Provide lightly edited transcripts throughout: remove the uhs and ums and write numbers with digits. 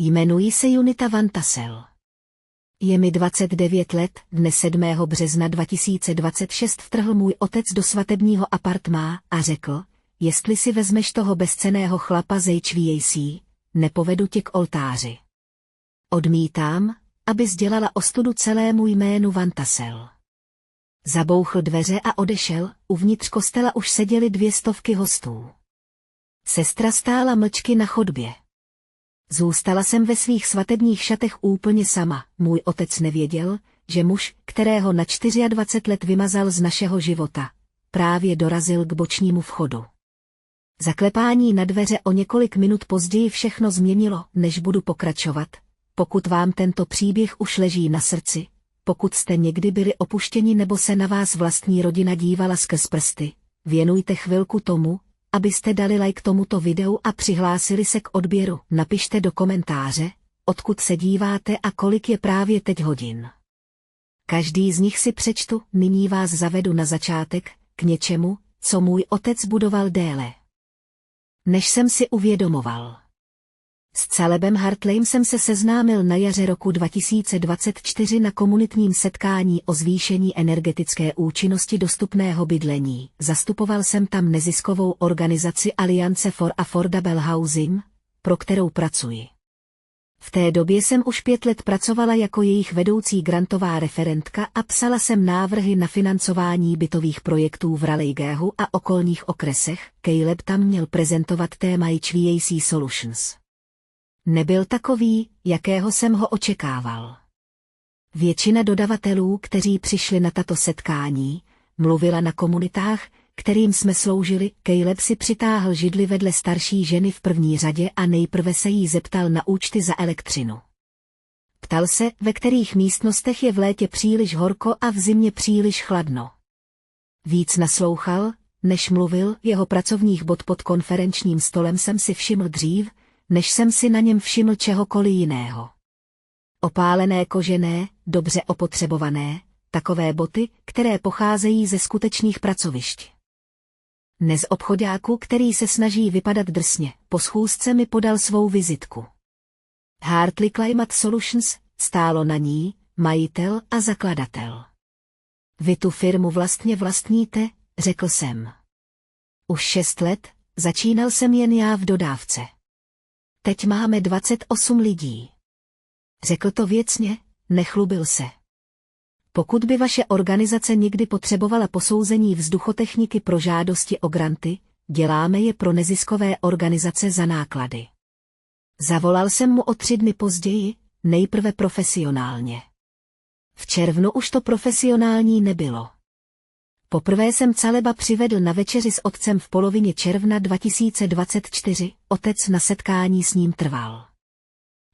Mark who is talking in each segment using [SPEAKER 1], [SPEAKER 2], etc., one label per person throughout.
[SPEAKER 1] Jmenuji se Junita Van Tassel. Je mi 29 let, dne 7. března 2026 vtrhl můj otec do svatebního apartmá a řekl, jestli si vezmeš toho bezcenného chlapa z HVAC, nepovedu tě k oltáři. Odmítám, abys dělala ostudu celému jménu Van Tassel. Zabouchl dveře a odešel, uvnitř kostela už seděly 200 hostů. Sestra stála mlčky na chodbě. Zůstala jsem ve svých svatebních šatech úplně sama. Můj otec nevěděl, že muž, kterého na 24 let vymazal z našeho života, právě dorazil k bočnímu vchodu. Zaklepání na dveře o několik minut později všechno změnilo, než budu pokračovat. Pokud vám tento příběh už leží na srdci, pokud jste někdy byli opuštěni nebo se na vás vlastní rodina dívala skrz prsty, věnujte chvilku tomu, abyste dali like tomuto videu a přihlásili se k odběru. Napište do komentáře, odkud se díváte a kolik je právě teď hodin. Každý z nich si přečtu, nyní vás zavedu na začátek, k něčemu, co můj otec budoval déle, než jsem si uvědomoval. S Calebem Hartleyem jsem se seznámil na jaře roku 2024 na komunitním setkání o zvýšení energetické účinnosti dostupného bydlení. Zastupoval jsem tam neziskovou organizaci Alliance for Affordable Housing, pro kterou pracuji. V té době jsem už 5 let pracovala jako jejich vedoucí grantová referentka a psala jsem návrhy na financování bytových projektů v Raleighu a okolních okresech. Caleb tam měl prezentovat téma HVAC Solutions. Nebyl takový, jakého jsem ho očekával. Většina dodavatelů, kteří přišli na tato setkání, mluvila na komunitách, kterým jsme sloužili. Caleb si přitáhl židli vedle starší ženy v první řadě a nejprve se jí zeptal na účty za elektřinu. Ptal se, ve kterých místnostech je v létě příliš horko a v zimě příliš chladno. Víc naslouchal, než mluvil. Jeho pracovních bod pod konferenčním stolem jsem si všiml dřív, než jsem si na něm všiml čehokoliv jiného. Opálené kožené, dobře opotřebované, takové boty, které pocházejí ze skutečných pracovišť. Ne z obchoďáku, který se snaží vypadat drsně. Po schůzce mi podal svou vizitku. Hartley Climate Solutions, stálo na ní, majitel a zakladatel. Vy tu firmu vlastně vlastníte, řekl jsem. Už 6 let, začínal jsem jen já v dodávce. Teď máme 28 lidí. Řekl to věcně, nechlubil se. Pokud by vaše organizace někdy potřebovala posouzení vzduchotechniky pro žádosti o granty, děláme je pro neziskové organizace za náklady. Zavolal jsem mu o 3 dny později, nejprve profesionálně. V červnu už to profesionální nebylo. Poprvé jsem Caleba přivedl na večeři s otcem v polovině června 2024, otec na setkání s ním trval.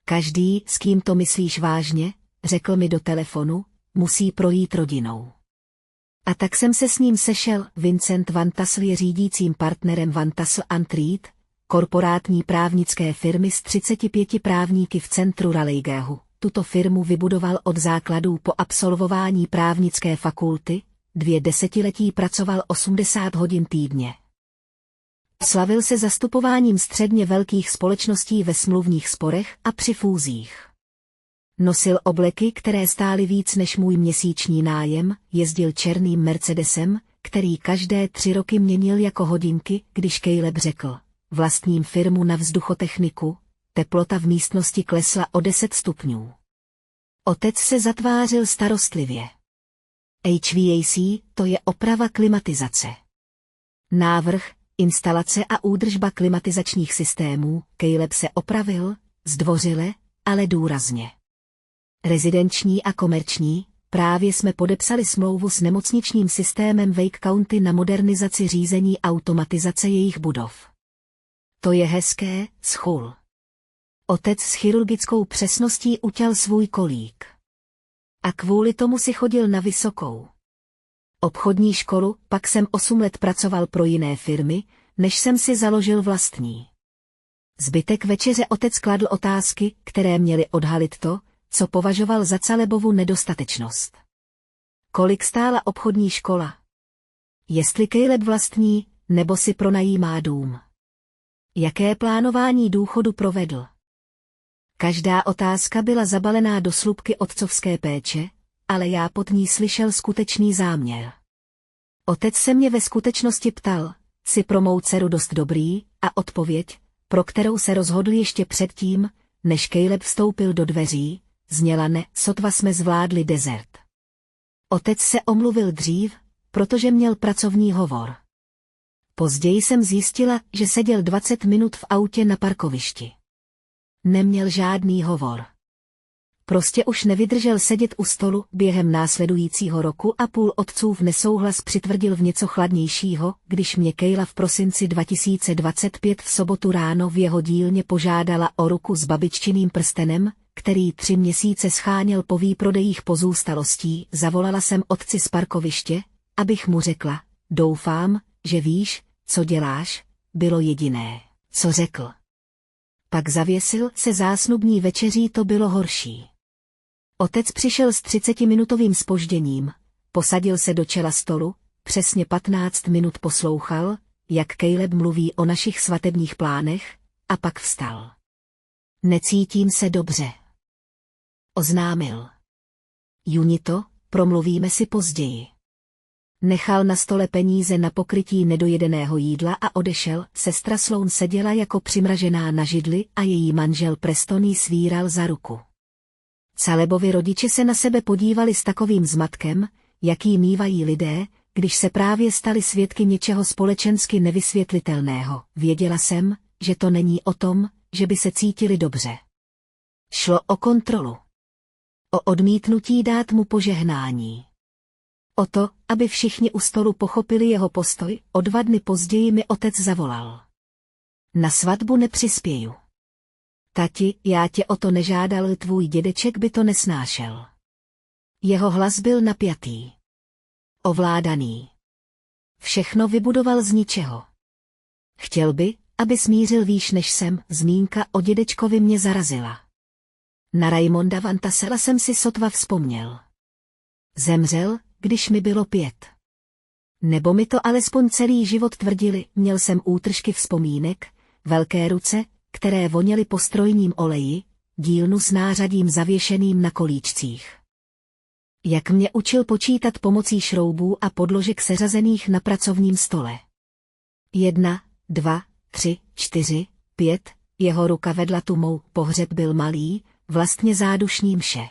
[SPEAKER 1] Každý, s kým to myslíš vážně, řekl mi do telefonu, musí projít rodinou. A tak jsem se s ním sešel. Vincent Van Tassel je řídícím partnerem Van Tassel & Reed, korporátní právnické firmy s 35 právníky v centru Raleighu. Tuto firmu vybudoval od základů po absolvování právnické fakulty, 2 desetiletí pracoval 80 hodin týdně. Slavil se zastupováním středně velkých společností ve smluvních sporech a při fúzích. Nosil obleky, které stály víc než můj měsíční nájem, jezdil černým Mercedesem, který každé 3 roky měnil jako hodinky. Když Caleb řekl, vlastním firmu na vzduchotechniku, teplota v místnosti klesla o 10 stupňů. Otec se zatvářil starostlivě. HVAC, to je oprava klimatizace. Návrh, instalace a údržba klimatizačních systémů. Caleb se opravil, zdvořile, ale důrazně. Rezidenční a komerční, právě jsme podepsali smlouvu s nemocničním systémem Wake County na modernizaci řízení automatizace jejich budov. To je hezké, schul. Otec s chirurgickou přesností uťal svůj kolík. A kvůli tomu si chodil na vysokou obchodní školu, pak jsem 8 let pracoval pro jiné firmy, než jsem si založil vlastní. Zbytek večeře otec kladl otázky, které měly odhalit to, co považoval za Calebovu nedostatečnost. Kolik stála obchodní škola? Jestli Caleb vlastní, nebo si pronajímá dům? Jaké plánování důchodu provedl? Každá otázka byla zabalená do slupky otcovské péče, ale já pod ní slyšel skutečný záměr. Otec se mě ve skutečnosti ptal, jsi pro mou dceru dost dobrý, a odpověď, pro kterou se rozhodl ještě předtím, než Caleb vstoupil do dveří, zněla ne, sotva jsme zvládli desert. Otec se omluvil dřív, protože měl pracovní hovor. Později jsem zjistila, že seděl 20 minut v autě na parkovišti. Neměl žádný hovor. Prostě už nevydržel sedět u stolu. Během následujícího roku a půl otcův nesouhlas přitvrdil v něco chladnějšího, když mě Kayla v prosinci 2025 v sobotu ráno v jeho dílně požádala o ruku s babiččiným prstenem, který 3 měsíce scháněl po výprodejích pozůstalostí. Zavolala jsem otci z parkoviště, abych mu řekla, doufám, že víš, co děláš, bylo jediné, co řekl. Pak zavěsil se zásnubní večeří, to bylo horší. Otec přišel s 30-minutovým zpožděním, posadil se do čela stolu, přesně 15 minut poslouchal, jak Caleb mluví o našich svatebních plánech, a pak vstal. Necítím se dobře, oznámil. Junito, promluvíme si později. Nechal na stole peníze na pokrytí nedojedeného jídla a odešel. Sestra Sloan seděla jako přimražená na židli a její manžel Preston jí svíral za ruku. Calebovi rodiče se na sebe podívali s takovým zmatkem, jaký mívají lidé, když se právě stali svědky něčeho společensky nevysvětlitelného. Věděla jsem, že to není o tom, že by se cítili dobře. Šlo o kontrolu. O odmítnutí dát mu požehnání. O to, aby všichni u stolu pochopili jeho postoj. O 2 dny později mi otec zavolal. Na svatbu nepřispěju. Tati, já tě o to nežádal, tvůj dědeček by to nesnášel. Jeho hlas byl napjatý. Ovládaný. Všechno vybudoval z ničeho. Chtěl by, aby smířil výš než jsem. Zmínka o dědečkovi mě zarazila. Na Raymonda Van Tassela jsem si sotva vzpomněl. Zemřel, když mi bylo 5. Nebo mi to alespoň celý život tvrdili. Měl jsem útržky vzpomínek, velké ruce, které voněly po strojním oleji, dílnu s nářadím zavěšeným na kolíčcích. Jak mě učil počítat pomocí šroubů a podložek seřazených na pracovním stole. 1, 2, 3, 4, 5, jeho ruka vedla tu mou. Pohřeb byl malý, vlastně zádušní mše.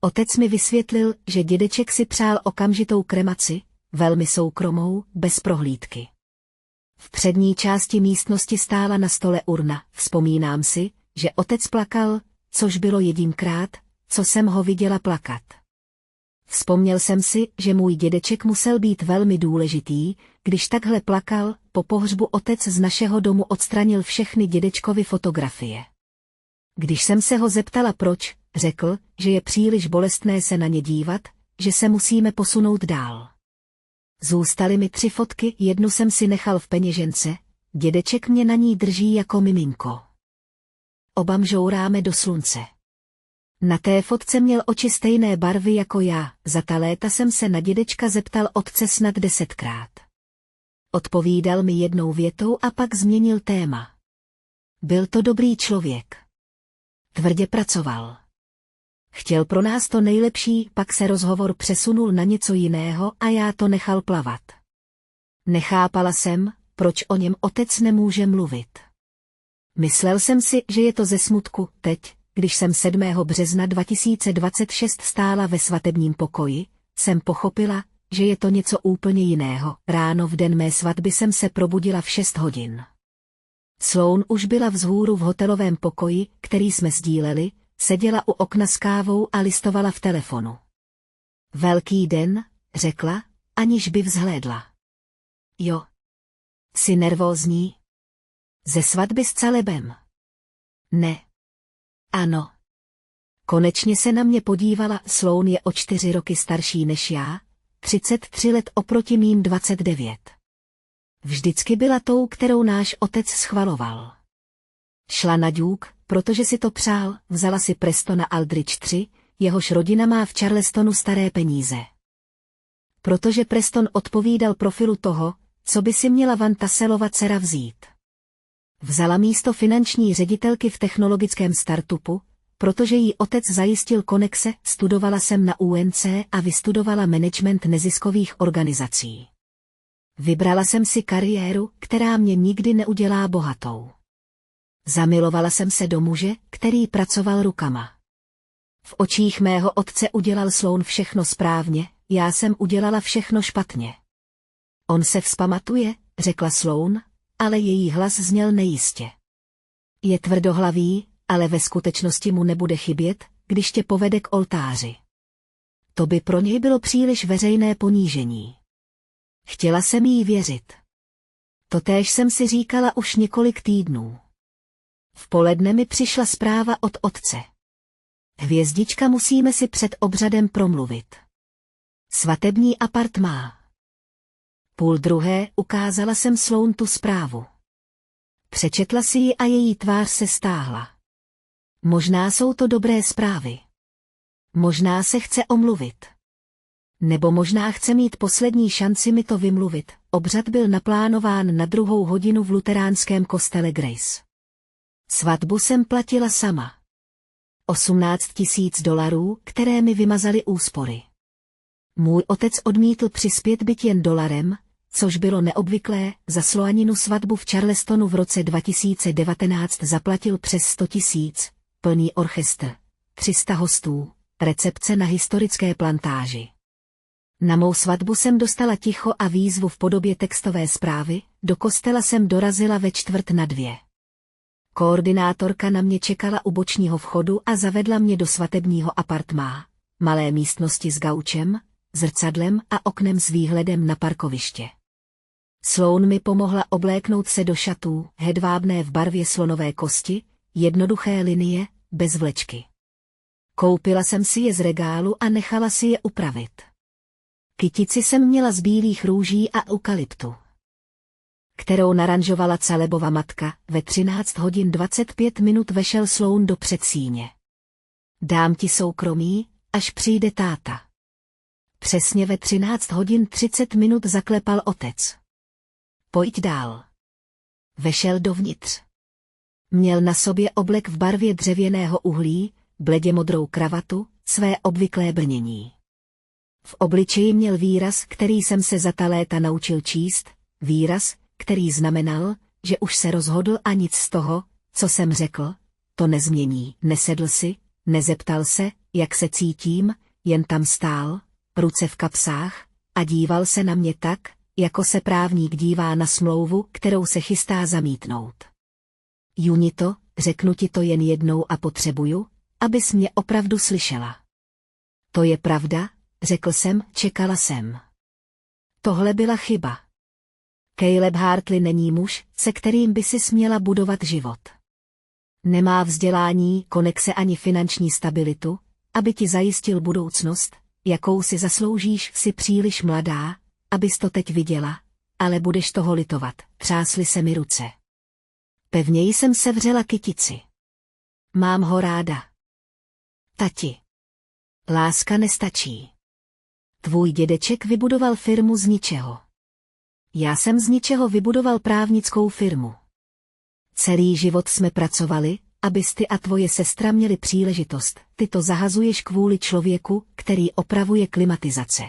[SPEAKER 1] Otec mi vysvětlil, že dědeček si přál okamžitou kremaci, velmi soukromou, bez prohlídky. V přední části místnosti stála na stole urna. Vzpomínám si, že otec plakal, což bylo jedinkrát, co jsem ho viděla plakat. Vzpomněl jsem si, že můj dědeček musel být velmi důležitý, když takhle plakal. Po pohřbu otec z našeho domu odstranil všechny dědečkovy fotografie. Když jsem se ho zeptala proč, řekl, že je příliš bolestné se na ně dívat, že se musíme posunout dál. Zůstaly mi 3 fotky, jednu jsem si nechal v peněžence, dědeček mě na ní drží jako miminko. Oba mžouráme do slunce. Na té fotce měl oči stejné barvy jako já. Za ta léta jsem se na dědečka zeptal otce snad 10krát. Odpovídal mi jednou větou a pak změnil téma. Byl to dobrý člověk. Tvrdě pracoval. Chtěl pro nás to nejlepší, pak se rozhovor přesunul na něco jiného a já to nechal plavat. Nechápala jsem, proč o něm otec nemůže mluvit. Myslel jsem si, že je to ze smutku. Teď, když jsem 7. března 2026 stála ve svatebním pokoji, jsem pochopila, že je to něco úplně jiného. Ráno v den mé svatby jsem se probudila v 6 hodin. Sloan už byla vzhůru v hotelovém pokoji, který jsme sdíleli, seděla u okna s kávou a listovala v telefonu. Velký den, řekla, aniž by vzhlédla. Jo. Jsi nervózní? Ze svatby s Calebem? Ne. Ano. Konečně se na mě podívala. Sloan je o 4 roky starší než já, 33 let oproti mým 29. Vždycky byla tou, kterou náš otec schvaloval. Šla na Duke, protože si to přál, vzala si Prestona Aldrich 3, jehož rodina má v Charlestonu staré peníze. Protože Preston odpovídal profilu toho, co by si měla Van Tasselova dcera vzít. Vzala místo finanční ředitelky v technologickém startupu, protože jí otec zajistil konexe, studovala jsem na UNC a vystudovala management neziskových organizací. Vybrala jsem si kariéru, která mě nikdy neudělá bohatou. Zamilovala jsem se do muže, který pracoval rukama. V očích mého otce udělal Sloan všechno správně, já jsem udělala všechno špatně. On se vzpamatuje, řekla Sloan, ale její hlas zněl nejistě. Je tvrdohlavý, ale ve skutečnosti mu nebude chybět, když tě povede k oltáři. To by pro něj bylo příliš veřejné ponížení. Chtěla jsem jí věřit. Totéž jsem si říkala už několik týdnů. V poledne mi přišla zpráva od otce. Hvězdička, musíme si před obřadem promluvit. Svatební apartmá. 11:30 ukázala jsem Sloan tu zprávu. Přečetla si ji a její tvář se stáhla. Možná jsou to dobré zprávy. Možná se chce omluvit. Nebo možná chce mít poslední šanci mi to vymluvit. Obřad byl naplánován na 2:00 v luteránském kostele Grace. Svatbu jsem platila sama. $18,000, které mi vymazaly úspory. Můj otec odmítl přispět byť jen $1, což bylo neobvyklé. Za Sloaninu svatbu v Charlestonu v roce 2019 zaplatil přes 100 000, plný orchestr, 300 hostů, recepce na historické plantáži. Na mou svatbu jsem dostala ticho a výzvu v podobě textové zprávy, do kostela jsem dorazila ve 1:45. Koordinátorka na mě čekala u bočního vchodu a zavedla mě do svatebního apartmá, malé místnosti s gaučem, zrcadlem a oknem s výhledem na parkoviště. Sloan mi pomohla obléknout se do šatů, hedvábné v barvě slonové kosti, jednoduché linie, bez vlečky. Koupila jsem si je z regálu a nechala si je upravit. Kytici jsem měla z bílých růží a eukalyptu, kterou naranžovala Calebova matka. Ve 13:25 vešel Sloan do předsíně. Dám ti soukromí, až přijde táta. Přesně ve 13:30 zaklepal otec. Pojď dál. Vešel dovnitř. Měl na sobě oblek v barvě dřevěného uhlí, bledě modrou kravatu, své obvyklé brnění. V obličeji měl výraz, který jsem se za ta léta naučil číst, výraz, který znamenal, že už se rozhodl a nic z toho, co jsem řekl, to nezmění. Nesedl si, nezeptal se, jak se cítím, jen tam stál, ruce v kapsách, a díval se na mě tak, jako se právník dívá na smlouvu, kterou se chystá zamítnout. Junito, řeknu ti to jen jednou a potřebuju, abys mě opravdu slyšela. To je pravda, řekl jsem, čekala jsem. Tohle byla chyba. Caleb Hartley není muž, se kterým by si směla budovat život. Nemá vzdělání, konexe ani finanční stabilitu, aby ti zajistil budoucnost, jakou si zasloužíš. Jsi příliš mladá, abys to teď viděla, ale budeš toho litovat. Třásly se mi ruce. Pevněji jsem sevřela kytici. Mám ho ráda. Tati. Láska nestačí. Tvůj dědeček vybudoval firmu z ničeho. Já jsem z ničeho vybudoval právnickou firmu. Celý život jsme pracovali, abys ty a tvoje sestra měli příležitost. Ty to zahazuješ kvůli člověku, který opravuje klimatizace.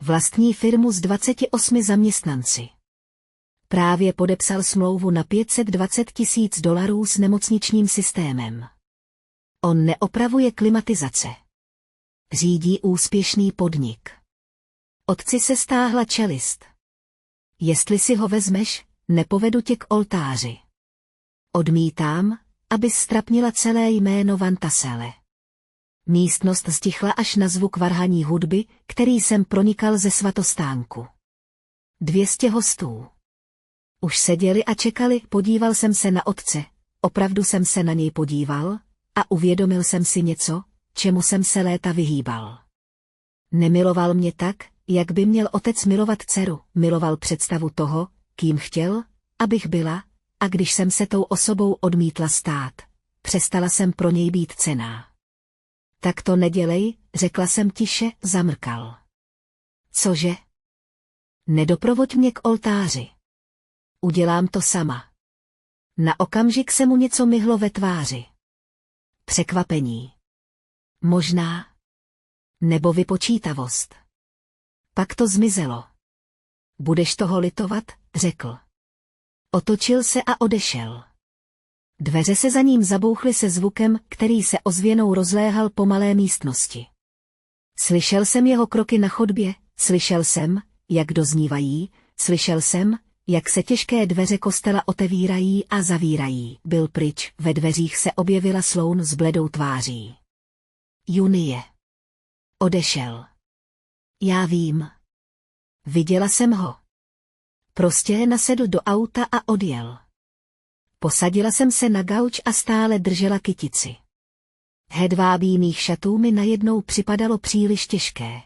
[SPEAKER 1] Vlastní firmu s 28 zaměstnanci. Právě podepsal smlouvu na $520,000 s nemocničním systémem. On neopravuje klimatizace. Řídí úspěšný podnik. Otci se stáhla čelist. Jestli si ho vezmeš, nepovedu tě k oltáři. Odmítám, abys strapnila celé jméno Van Tassele. Místnost stichla až na zvuk varhaní hudby, který jsem pronikal ze svatostánku. 200 hostů. Už seděli a čekali, podíval jsem se na otce, opravdu jsem se na něj podíval, a uvědomil jsem si něco, čemu jsem se léta vyhýbal. Nemiloval mě tak, jak by měl otec milovat dceru, miloval představu toho, kým chtěl, abych byla, a když jsem se tou osobou odmítla stát, přestala jsem pro něj být cenná. Tak to nedělej, řekla jsem tiše, zamrkal. Cože? Nedoprovoď mě k oltáři. Udělám to sama. Na okamžik se mu něco myhlo ve tváři. Překvapení. Možná. Nebo vypočítavost. Pak to zmizelo. Budeš toho litovat, řekl. Otočil se a odešel. Dveře se za ním zabouchly se zvukem, který se ozvěnou rozléhal po malé místnosti. Slyšel jsem jeho kroky na chodbě, slyšel jsem, jak doznívají, slyšel jsem, jak se těžké dveře kostela otevírají a zavírají. Byl pryč, ve dveřích se objevila Sloan s bledou tváří. Junie. Odešel. Já vím. Viděla jsem ho. Prostě nasedl do auta a odjel. Posadila jsem se na gauč a stále držela kytici. Hedvábí mých šatů mi najednou připadalo příliš těžké.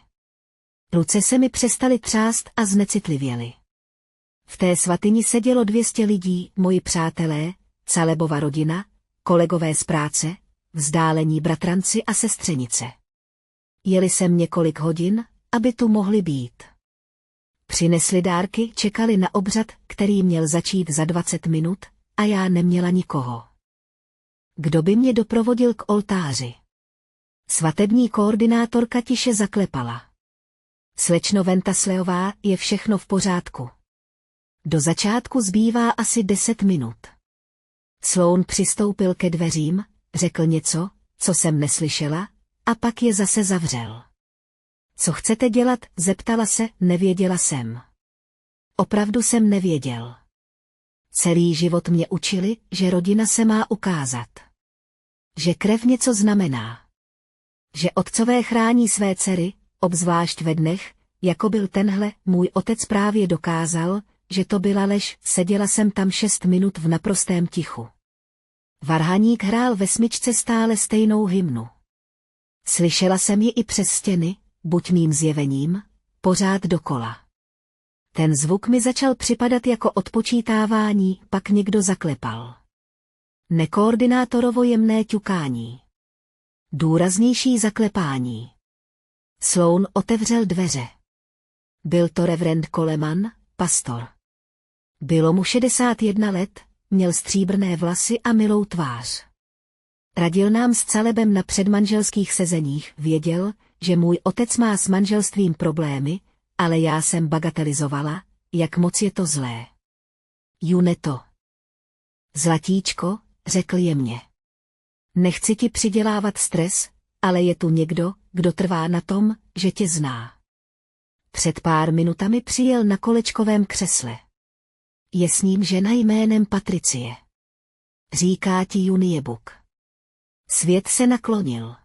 [SPEAKER 1] Ruce se mi přestaly třást a znecitlivěly. V té svatyni sedělo 200 lidí, moji přátelé, Calebova rodina, kolegové z práce, vzdálení bratranci a sestřenice. Jeli jsem několik hodin, aby tu mohli být. Přinesli dárky, čekali na obřad, který měl začít za 20 minut, a já neměla nikoho. Kdo by mě doprovodil k oltáři? Svatební koordinátorka tiše zaklepala. Slečno Ventasleová, je všechno v pořádku. Do začátku zbývá asi 10 minut. Sloan přistoupil ke dveřím, řekl něco, co jsem neslyšela, a pak je zase zavřel. Co chcete dělat, zeptala se, nevěděla jsem. Opravdu jsem nevěděl. Celý život mě učili, že rodina se má ukázat. Že krev něco znamená. Že otcové chrání své dcery, obzvlášť ve dnech, jako byl tenhle, můj otec právě dokázal, že to byla lež, seděla jsem tam 6 minut v naprostém tichu. Varhaník hrál ve smyčce stále stejnou hymnu. Slyšela jsem ji i přes stěny, buď mým zjevením, pořád dokola. Ten zvuk mi začal připadat jako odpočítávání, pak někdo zaklepal. Nekoordinátorovo jemné ťukání. Důraznější zaklepání. Sloan otevřel dveře. Byl to reverend Coleman, pastor. Bylo mu 61 let, měl stříbrné vlasy a milou tvář. Radil nám s Calebem na předmanželských sezeních, věděl, že můj otec má s manželstvím problémy, ale já jsem bagatelizovala, jak moc je to zlé. Juneto. Zlatíčko, řekl jemně. Nechci ti přidělávat stres, ale je tu někdo, kdo trvá na tom, že tě zná. Před pár minutami přijel na kolečkovém křesle. Je s ním žena jménem Patricie. Říká ti Juniebuk. Svět se naklonil.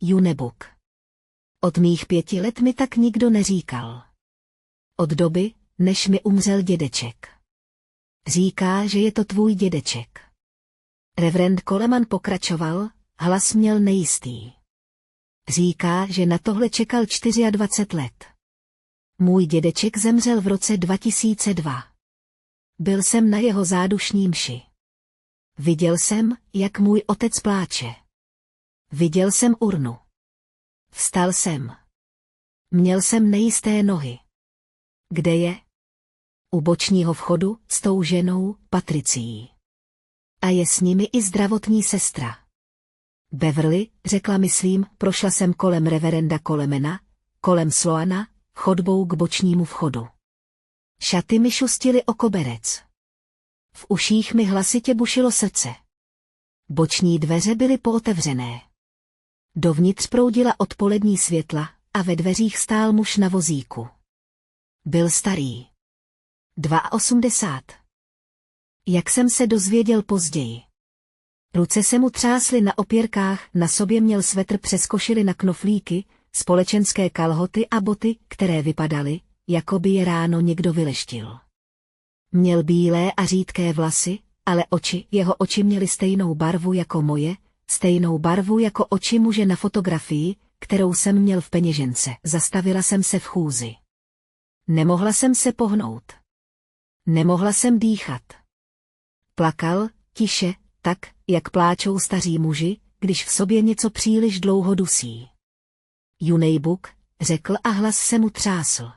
[SPEAKER 1] Junebuk. Od mých 5 let mi tak nikdo neříkal. Od doby, než mi umřel dědeček. Říká, že je to tvůj dědeček. Reverend Coleman pokračoval, hlas měl nejistý. Říká, že na tohle čekal 24 let. Můj dědeček zemřel v roce 2002. Byl jsem na jeho zádušní mši. Viděl jsem, jak můj otec pláče. Viděl jsem urnu. Vstal jsem. Měl jsem nejisté nohy. Kde je? U bočního vchodu, s tou ženou, Patricií. A je s nimi i zdravotní sestra. Beverly, řekla myslím, prošla jsem kolem reverenda Colemana, kolem Sloana, chodbou k bočnímu vchodu. Šaty mi šustily o koberec. V uších mi hlasitě bušilo srdce. Boční dveře byly pootevřené. Dovnitř proudila odpolední světla a ve dveřích stál muž na vozíku. Byl starý. 82. Jak jsem se dozvěděl později. Ruce se mu třásly na opěrkách, na sobě měl svetr přes košili na knoflíky, společenské kalhoty a boty, které vypadaly, jako by je ráno někdo vyleštil. Měl bílé a řídké vlasy, ale jeho oči měly stejnou barvu jako moje, stejnou barvu jako oči muže na fotografii, kterou jsem měl v peněžence. Zastavila jsem se v chůzi. Nemohla jsem se pohnout. Nemohla jsem dýchat. Plakal, tiše, tak, jak pláčou staří muži, když v sobě něco příliš dlouho dusí. Junejbuk, řekl a hlas se mu třásl.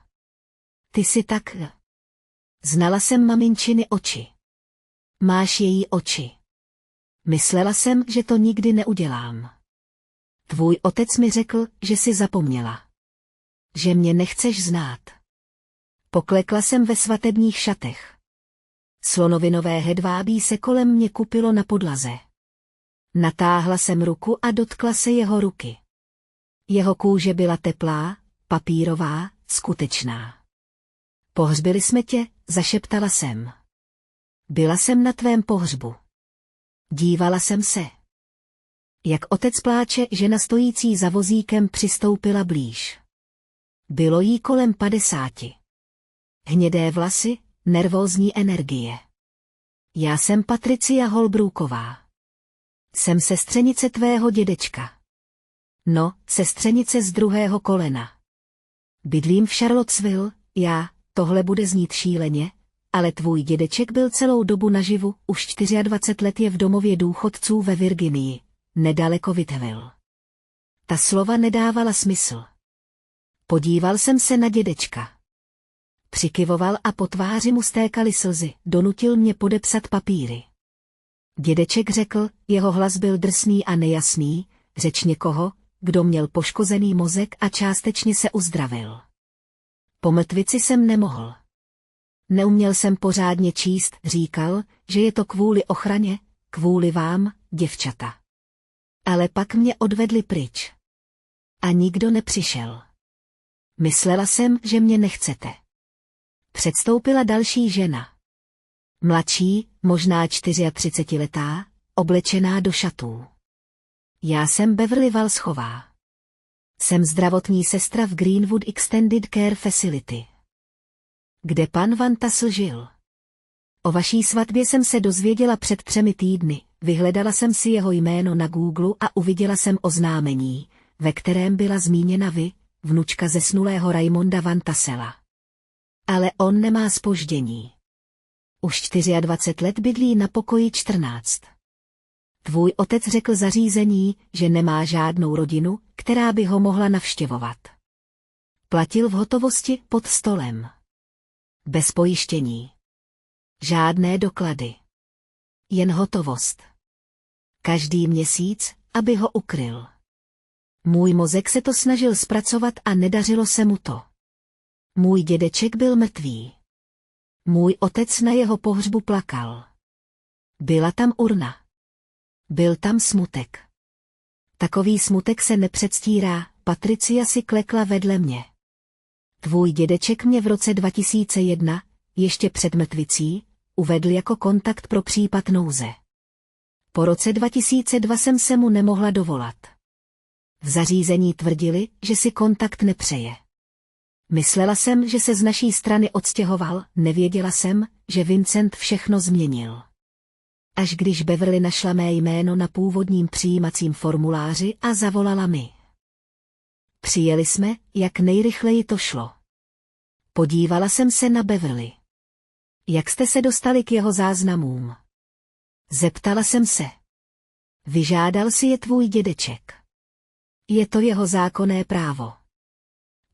[SPEAKER 1] Ty jsi tak... Znala jsem maminčiny oči. Máš její oči. Myslela jsem, že to nikdy neudělám. Tvůj otec mi řekl, že jsi zapomněla. Že mě nechceš znát. Poklekla jsem ve svatebních šatech. Slonovinové hedvábí se kolem mě kupilo na podlaze. Natáhla jsem ruku a dotkla se jeho ruky. Jeho kůže byla teplá, papírová, skutečná. Pohřbili jsme tě, zašeptala jsem. Byla jsem na tvém pohřbu. Dívala jsem se. Jak otec pláče, žena stojící za vozíkem přistoupila blíž. Bylo jí kolem 50. Hnědé vlasy, nervózní energie. Já jsem Patricia Holbrooková. Jsem sestřenice tvého dědečka. No, sestřenice z druhého kolena. Bydlím v Charlottesville, tohle bude znít šíleně, ale tvůj dědeček byl celou dobu naživu, už 24 let je v domově důchodců ve Virginii, nedaleko Whiteville. Ta slova nedávala smysl. Podíval jsem se na dědečka. Přikyvoval a po tváři mu stékaly slzy, donutil mě podepsat papíry. Dědeček řekl, jeho hlas byl drsný a nejasný, řeč někoho, kdo měl poškozený mozek a částečně se uzdravil. Po mrtvici jsem nemohl. Neuměl jsem pořádně číst, říkal, že je to kvůli ochraně, kvůli vám, děvčata. Ale pak mě odvedli pryč. A nikdo nepřišel. Myslela jsem, že mě nechcete. Předstoupila další žena. Mladší, možná 34letá, oblečená do šatů. Já jsem Beverly Walschová. Jsem zdravotní sestra v Greenwood Extended Care Facility. Kde pan Van Tassel žil. O vaší svatbě jsem se dozvěděla před 3 týdny, vyhledala jsem si jeho jméno na Google a uviděla jsem oznámení, ve kterém byla zmíněna vy, vnučka zesnulého Raymonda Van Tassela. Ale on nemá zpoždění. Už 24 let bydlí na pokoji 14. Tvůj otec řekl zařízení, že nemá žádnou rodinu, která by ho mohla navštěvovat. Platil v hotovosti pod stolem. Bez pojištění. Žádné doklady. Jen hotovost. Každý měsíc, aby ho ukryl. Můj mozek se to snažil zpracovat a nedařilo se mu to. Můj dědeček byl mrtvý. Můj otec na jeho pohřbu plakal. Byla tam urna. Byl tam smutek. Takový smutek se nepředstírá, Patricia si klekla vedle mě. Tvůj dědeček mě v roce 2001, ještě před mrtvicí, uvedl jako kontakt pro případ nouze. Po roce 2002 jsem se mu nemohla dovolat. V zařízení tvrdili, že si kontakt nepřeje. Myslela jsem, že se z naší strany odstěhoval, nevěděla jsem, že Vincent všechno změnil. Až když Beverly našla mé jméno na původním přijímacím formuláři a zavolala mi. Přijeli jsme, jak nejrychleji to šlo. Podívala jsem se na Beverly. Jak jste se dostali k jeho záznamům? Zeptala jsem se. Vyžádal si je tvůj dědeček. Je to jeho zákonné právo.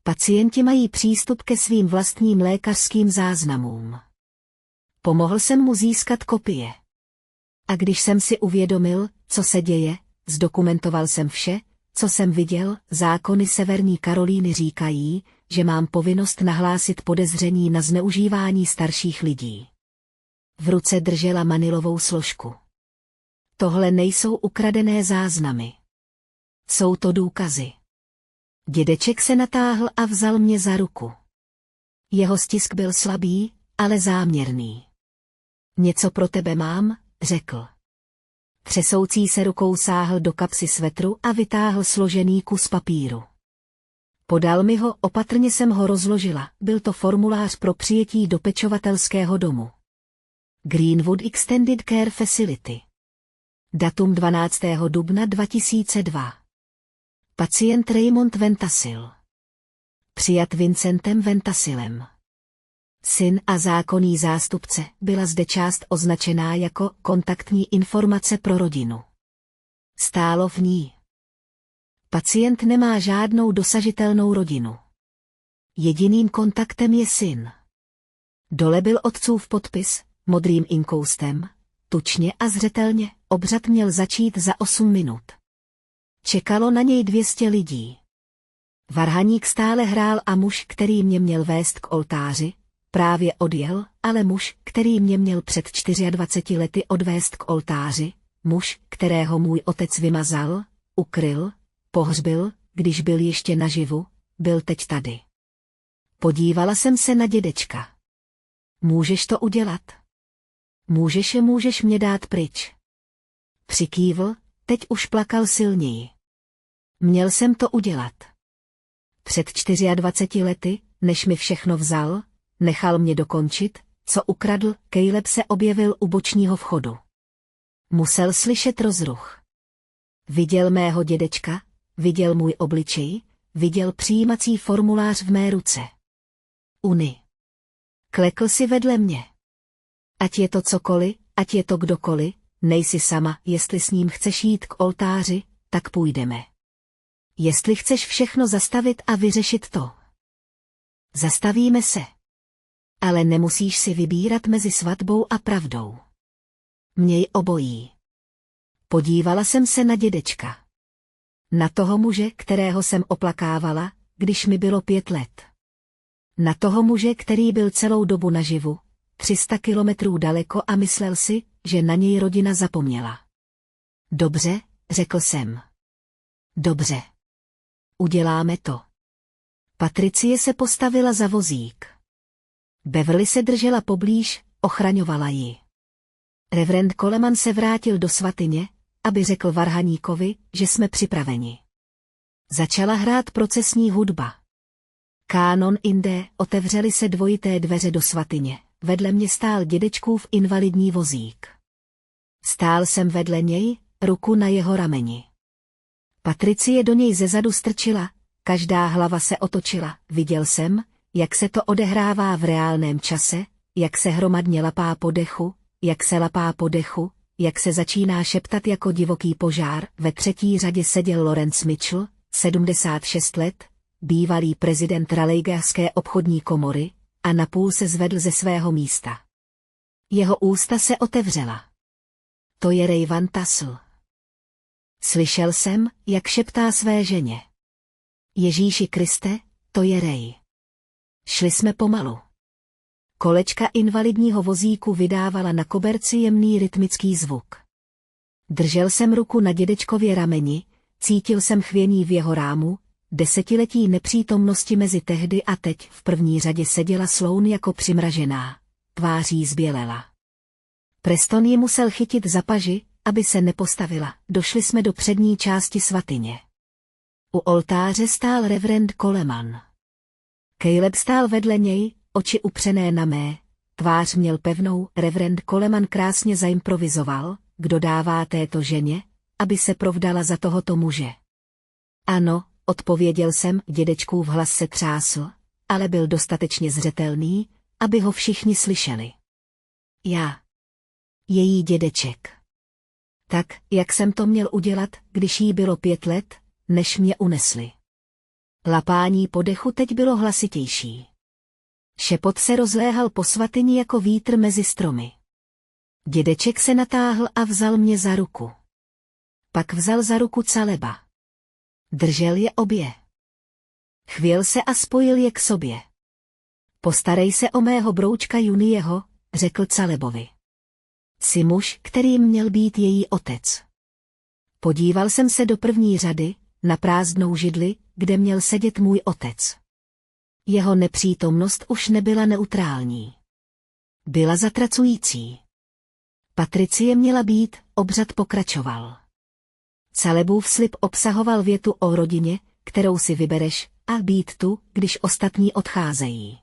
[SPEAKER 1] Pacienti mají přístup ke svým vlastním lékařským záznamům. Pomohl jsem mu získat kopie. A když jsem si uvědomil, co se děje, zdokumentoval jsem vše, co jsem viděl. Zákony Severní Karolíny říkají, že mám povinnost nahlásit podezření na zneužívání starších lidí. V ruce držela manilovou složku. Tohle nejsou ukradené záznamy. Jsou to důkazy. Dědeček se natáhl a vzal mě za ruku. Jeho stisk byl slabý, ale záměrný. Něco pro tebe mám, řekl. Třesoucí se rukou sáhl do kapsy svetru a vytáhl složený kus papíru. Podal mi ho, opatrně jsem ho rozložila, byl to formulář pro přijetí do pečovatelského domu. Greenwood Extended Care Facility. Datum 12. dubna 2002. Pacient Raymond Van Tassel. Přijat Vincentem Van Tasselem. Syn a zákonný zástupce, byla zde část označená jako kontaktní informace pro rodinu. Stálo v ní. Pacient nemá žádnou dosažitelnou rodinu. Jediným kontaktem je syn. Dole byl otcův podpis, modrým inkoustem, tučně a zřetelně, obřad měl začít za 8 minut. Čekalo na něj 200 lidí. Varhaník stále hrál a muž, který mě měl vést k oltáři, právě odjel, ale muž, který mě měl před 24 lety odvést k oltáři, muž, kterého můj otec vymazal, ukryl, pohřbil, když byl ještě naživu, byl teď tady. Podívala jsem se na dědečka. Můžeš to udělat? Můžeš mě dát pryč. Přikývl, teď už plakal silněji. Měl jsem to udělat. Před 24 lety, než mi všechno vzal, nechal mě dokončit, co ukradl, Caleb se objevil u bočního vchodu. Musel slyšet rozruch. Viděl mého dědečka, viděl můj obličej, viděl přijímací formulář v mé ruce. Uni. Klekl si vedle mě. Ať je to cokoliv, ať je to kdokoliv, nejsi sama, jestli s ním chceš jít k oltáři, tak půjdeme. Jestli chceš všechno zastavit a vyřešit to. Zastavíme se. Ale nemusíš si vybírat mezi svatbou a pravdou. Měj obojí. Podívala jsem se na dědečka. Na toho muže, kterého jsem oplakávala, když mi bylo 5 let. Na toho muže, který byl celou dobu naživu, 300 kilometrů daleko a myslel si, že na něj rodina zapomněla. Dobře, řekl jsem. Dobře. Uděláme to. Patricie se postavila za vozík. Beverly se držela poblíž, ochraňovala ji. Reverend Coleman se vrátil do svatyně, aby řekl varhaníkovi, že jsme připraveni. Začala hrát procesní hudba. Kánon inde, otevřely se dvojité dveře do svatyně. Vedle mě stál dědečkův invalidní vozík. Stál jsem vedle něj, ruku na jeho rameni. Patricie do něj zezadu strčila, každá hlava se otočila. Viděl jsem, jak se to odehrává v reálném čase, jak se hromadně lapá po dechu, jak se lapá po dechu, jak se začíná šeptat jako divoký požár. Ve třetí řadě seděl Lawrence Mitchell, 76 let, bývalý prezident Raleighaské obchodní komory, a napůl se zvedl ze svého místa. Jeho ústa se otevřela. To je Ray Van Tassel. Slyšel jsem, jak šeptá své ženě. Ježíši Kriste, to je Ray. Šli jsme pomalu. Kolečka invalidního vozíku vydávala na koberci jemný rytmický zvuk. Držel jsem ruku na dědečkově rameni, cítil jsem chvění v jeho rámu, desetiletí nepřítomnosti mezi tehdy a teď. V první řadě seděla Sloan jako přimražená, tváří zbělela. Preston ji musel chytit za paži, aby se nepostavila. Došli jsme do přední části svatyně. U oltáře stál reverend Coleman. Caleb stál vedle něj, oči upřené na mé, tvář měl pevnou. Reverend Coleman krásně zaimprovizoval, kdo dává této ženě, aby se provdala za tohoto muže. Ano, odpověděl jsem, dědečkův hlas se třásl, ale byl dostatečně zřetelný, aby ho všichni slyšeli. Já. Její dědeček. Tak, jak jsem to měl udělat, když jí bylo 5 let, než mě unesli. Lapání po dechu teď bylo hlasitější. Šepot se rozléhal po svatyni jako vítr mezi stromy. Dědeček se natáhl a vzal mě za ruku. Pak vzal za ruku Caleba. Držel je obě. Chvěl se a spojil je k sobě. Postarej se o mého broučka Junieho, řekl Calebovi. Jsi muž, kterým měl být její otec. Podíval jsem se do první řady, na prázdnou židli, kde měl sedět můj otec. Jeho nepřítomnost už nebyla neutrální. Byla zatracující. Patricie měla být, obřad pokračoval. Calebův slib obsahoval větu o rodině, kterou si vybereš, a být tu, když ostatní odcházejí.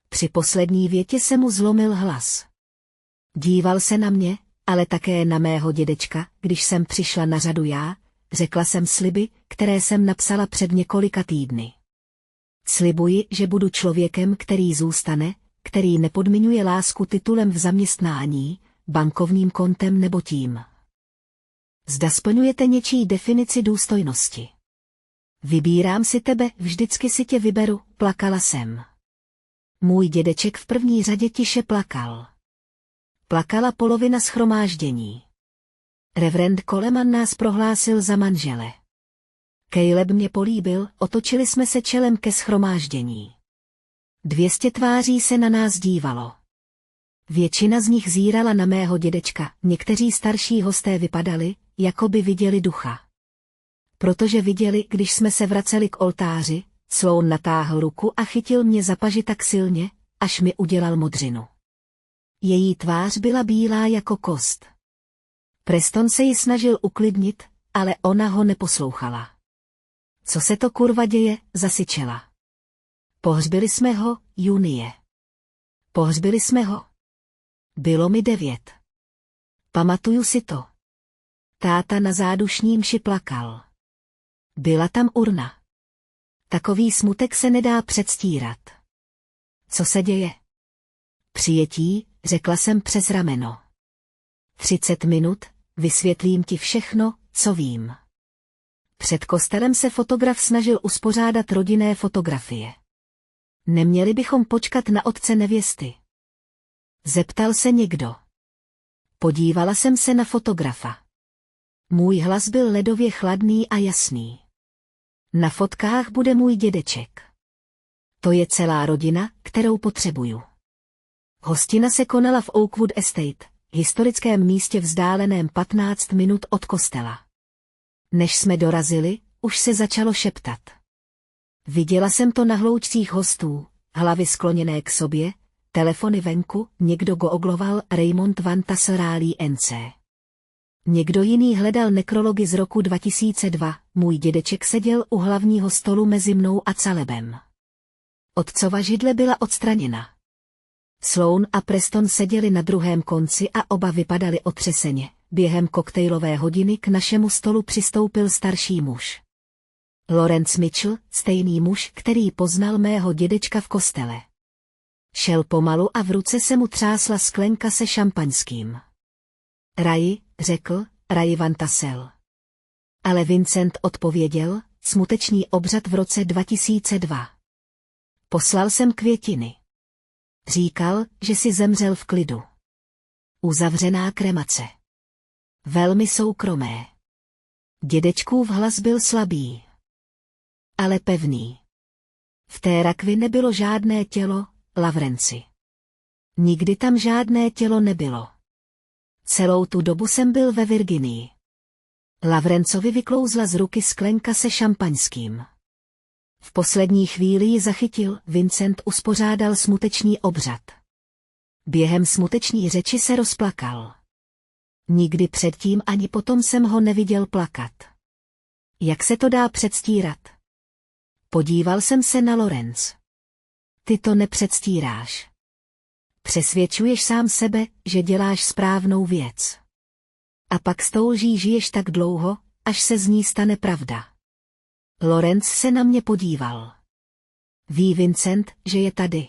[SPEAKER 1] Při poslední větě se mu zlomil hlas. Díval se na mě, ale také na mého dědečka, když jsem přišla na řadu já, řekla jsem sliby, které jsem napsala před několika týdny. Slibuji, že budu člověkem, který zůstane, který nepodmiňuje lásku titulem v zaměstnání, bankovním kontem nebo tím. Zda splňujete něčí definici důstojnosti. Vybírám si tebe, vždycky si tě vyberu, plakala jsem. Můj dědeček v první řadě tiše plakal. Plakala polovina shromáždění. Reverend Coleman nás prohlásil za manžele. Caleb mě políbil, otočili jsme se čelem ke shromáždění. 200 tváří se na nás dívalo. Většina z nich zírala na mého dědečka, někteří starší hosté vypadali, jako by viděli ducha. Protože viděli, když jsme se vraceli k oltáři, Sloan natáhl ruku a chytil mě za paži tak silně, až mi udělal modřinu. Její tvář byla bílá jako kost. Preston se ji snažil uklidnit, ale ona ho neposlouchala. Co se to kurva děje, zasyčela. Pohřbili jsme ho, Junie. Pohřbili jsme ho. Bylo mi 9. Pamatuju si to. Táta na zádušní mši plakal. Byla tam urna. Takový smutek se nedá předstírat. Co se děje? Přijetí, řekla jsem přes rameno. 30 minut, vysvětlím ti všechno, co vím. Před kostelem se fotograf snažil uspořádat rodinné fotografie. Neměli bychom počkat na otce nevěsty? Zeptal se někdo. Podívala jsem se na fotografa. Můj hlas byl ledově chladný a jasný. Na fotkách bude můj dědeček. To je celá rodina, kterou potřebuju. Hostina se konala v Oakwood Estate, historickém místě vzdáleném 15 minut od kostela. Než jsme dorazili, už se začalo šeptat. Viděla jsem to na hloučcích hostů, hlavy skloněné k sobě, telefony venku, někdo googloval Raymond Van Tassel Raleigh NC. Někdo jiný hledal nekrology z roku 2002, můj dědeček seděl u hlavního stolu mezi mnou a Calebem. Otcova židle byla odstraněna. Sloan a Preston seděli na druhém konci a oba vypadali otřeseně. Během koktejlové hodiny k našemu stolu přistoupil starší muž. Lawrence Mitchell, stejný muž, který poznal mého dědečka v kostele. Šel pomalu a v ruce se mu třásla sklenka se šampaňským. Raji, řekl, Raji Van Tassel. Ale Vincent odpověděl, smuteční obřad v roce 2002. Poslal jsem květiny. Říkal, že si zemřel v klidu. Uzavřená kremace. Velmi soukromé. Dědečkův hlas byl slabý. Ale pevný. V té rakvi nebylo žádné tělo, Lavrenci. Nikdy tam žádné tělo nebylo. Celou tu dobu jsem byl ve Virginii. Lavrencovi vyklouzla z ruky sklenka se šampaňským. V poslední chvíli ji zachytil, Vincent uspořádal smuteční obřad. Během smuteční řeči se rozplakal. Nikdy předtím ani potom jsem ho neviděl plakat. Jak se to dá předstírat? Podíval jsem se na Lawrence. Ty to nepředstíráš. Přesvědčuješ sám sebe, že děláš správnou věc. A pak s tou lží žiješ tak dlouho, až se z ní stane pravda. Lawrence se na mě podíval. Ví Vincent, že je tady.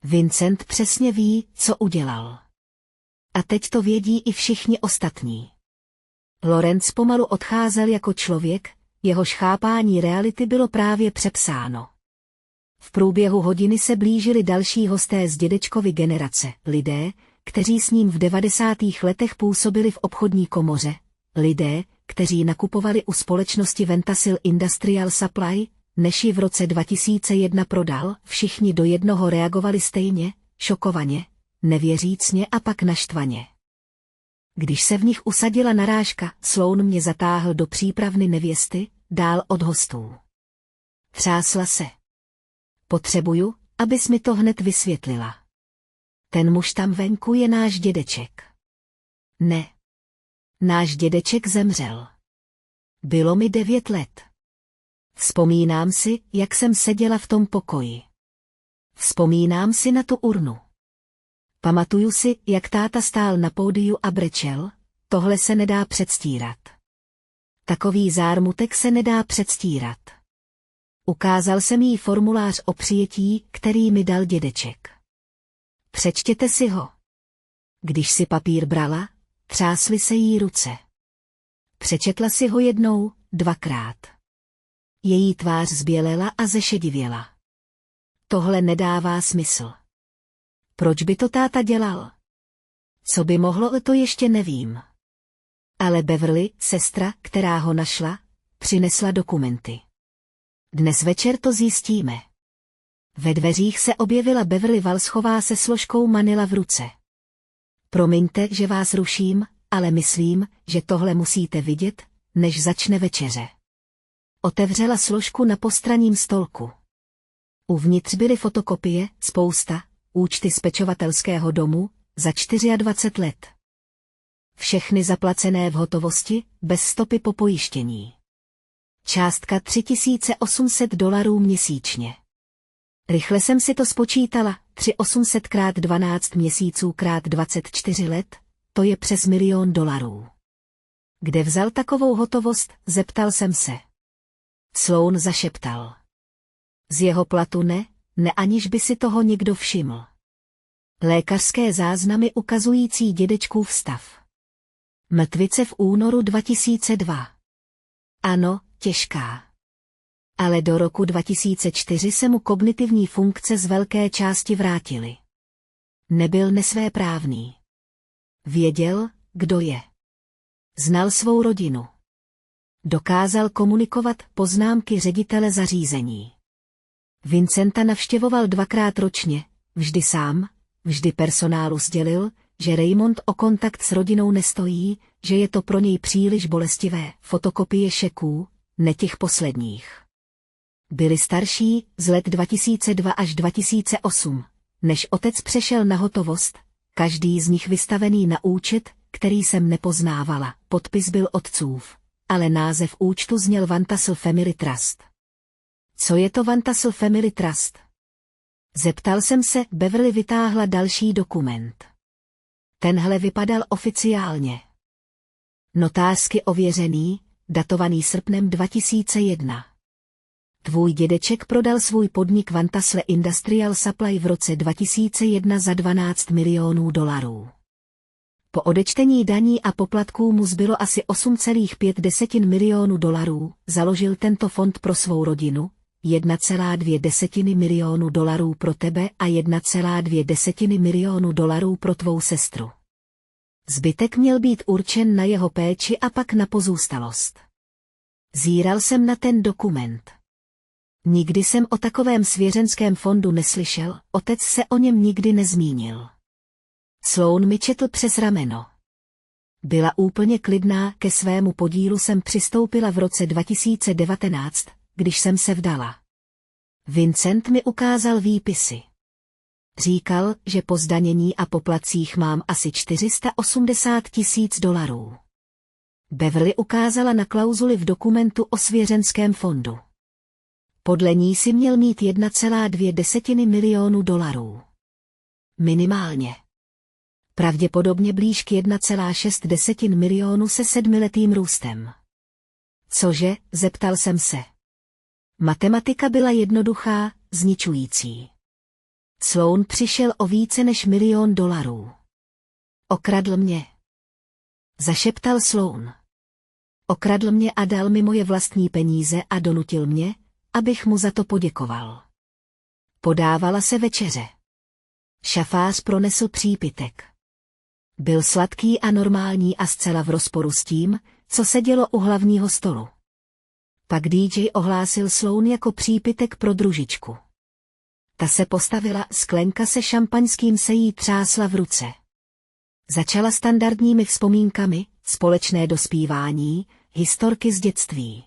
[SPEAKER 1] Vincent přesně ví, co udělal. A teď to vědí i všichni ostatní. Lawrence pomalu odcházel jako člověk, jehož chápání reality bylo právě přepsáno. V průběhu hodiny se blížili další hosté z dědečkovy generace, lidé, kteří s ním v 90. letech působili v obchodní komoře, lidé, kteří nakupovali u společnosti Ventasil Industrial Supply, než ji v roce 2001 prodal, všichni do jednoho reagovali stejně, šokovaně, nevěřícně a pak naštvaně. Když se v nich usadila narážka, Sloan mě zatáhl do přípravny nevěsty, dál od hostů. Třásla se. Potřebuju, abys mi to hned vysvětlila. Ten muž tam venku je náš dědeček. Ne. Náš dědeček zemřel. Bylo mi 9 let. Vzpomínám si, jak jsem seděla v tom pokoji. Vzpomínám si na tu urnu. Pamatuju si, jak táta stál na pódiu a brečel, tohle se nedá předstírat. Takový zármutek se nedá předstírat. Ukázal jsem jí formulář o přijetí, který mi dal dědeček. Přečtěte si ho. Když si papír brala, třásly se jí ruce. Přečetla si ho jednou, 2krát. Její tvář zbělela a zešedivěla. Tohle nedává smysl. Proč by to táta dělal? Co by mohlo, to ještě nevím. Ale Beverly, sestra, která ho našla, přinesla dokumenty. Dnes večer to zjistíme. Ve dveřích se objevila Beverly Walschová se složkou Manila v ruce. Promiňte, že vás ruším, ale myslím, že tohle musíte vidět, než začne večeře. Otevřela složku na postranním stolku. Uvnitř byly fotokopie, spousta, účty z pečovatelského domu, za 24 let. Všechny zaplacené v hotovosti, bez stopy po pojištění. Částka $3800 měsíčně. Rychle jsem si to spočítala, 3800 krát 12 měsíců krát 24 let, to je přes $1 000 000. Kde vzal takovou hotovost, zeptal jsem se. Sloan zašeptal. Z jeho platu ne, aniž by si toho někdo všiml. Lékařské záznamy ukazující dědečkův stav. Mrtvice v únoru 2002. Ano, těžká. Ale do roku 2004 se mu kognitivní funkce z velké části vrátily. Nebyl nesvéprávný. Věděl, kdo je. Znal svou rodinu. Dokázal komunikovat poznámky ředitele zařízení. Vincenta navštěvoval 2krát ročně, vždy sám, vždy personálu sdělil, že Raymond o kontakt s rodinou nestojí, že je to pro něj příliš bolestivé. Fotokopie šeků, ne těch posledních. Byli starší, z let 2002 až 2008, než otec přešel na hotovost, každý z nich vystavený na účet, který jsem nepoznávala. Podpis byl otcův, ale název účtu zněl Van Tassel Family Trust. Co je to Van Tassel Family Trust? Zeptal jsem se, Beverly vytáhla další dokument. Tenhle vypadal oficiálně. Notářsky ověřený, datovaný srpnem 2001. Tvůj dědeček prodal svůj podnik Van Tassel Industrial Supply v roce 2001 za $12 milionů. Po odečtení daní a poplatků mu zbylo asi $8,5 milionů. Založil tento fond pro svou rodinu, $1,2 milionu pro tebe a $1,2 milionu pro tvou sestru. Zbytek měl být určen na jeho péči a pak na pozůstalost. Zíral jsem na ten dokument. Nikdy jsem o takovém svěřenském fondu neslyšel, otec se o něm nikdy nezmínil. Sloan mi četl přes rameno. Byla úplně klidná, ke svému podílu jsem přistoupila v roce 2019, když jsem se vdala. Vincent mi ukázal výpisy. Říkal, že po zdanění a poplatcích mám asi $480,000. Beverly ukázala na klauzuli v dokumentu o svěřenském fondu. Podle ní si měl mít $1,2 milionu. Minimálně. Pravděpodobně blíž k $1,6 milionu se 7letým růstem. Cože, zeptal jsem se. Matematika byla jednoduchá, zničující. Sloan přišel o více než $1 milion. Okradl mě. Zašeptal Sloan. Okradl mě a dal mi moje vlastní peníze a donutil mě, abych mu za to poděkoval. Podávala se večeře. Šafář pronesl přípitek. Byl sladký a normální a zcela v rozporu s tím, co se dělo u hlavního stolu. Pak DJ ohlásil Sloan jako přípitek pro družičku. Ta se postavila, sklenka se šampaňským se jí třásla v ruce. Začala standardními vzpomínkami, společné dospívání, historky z dětství.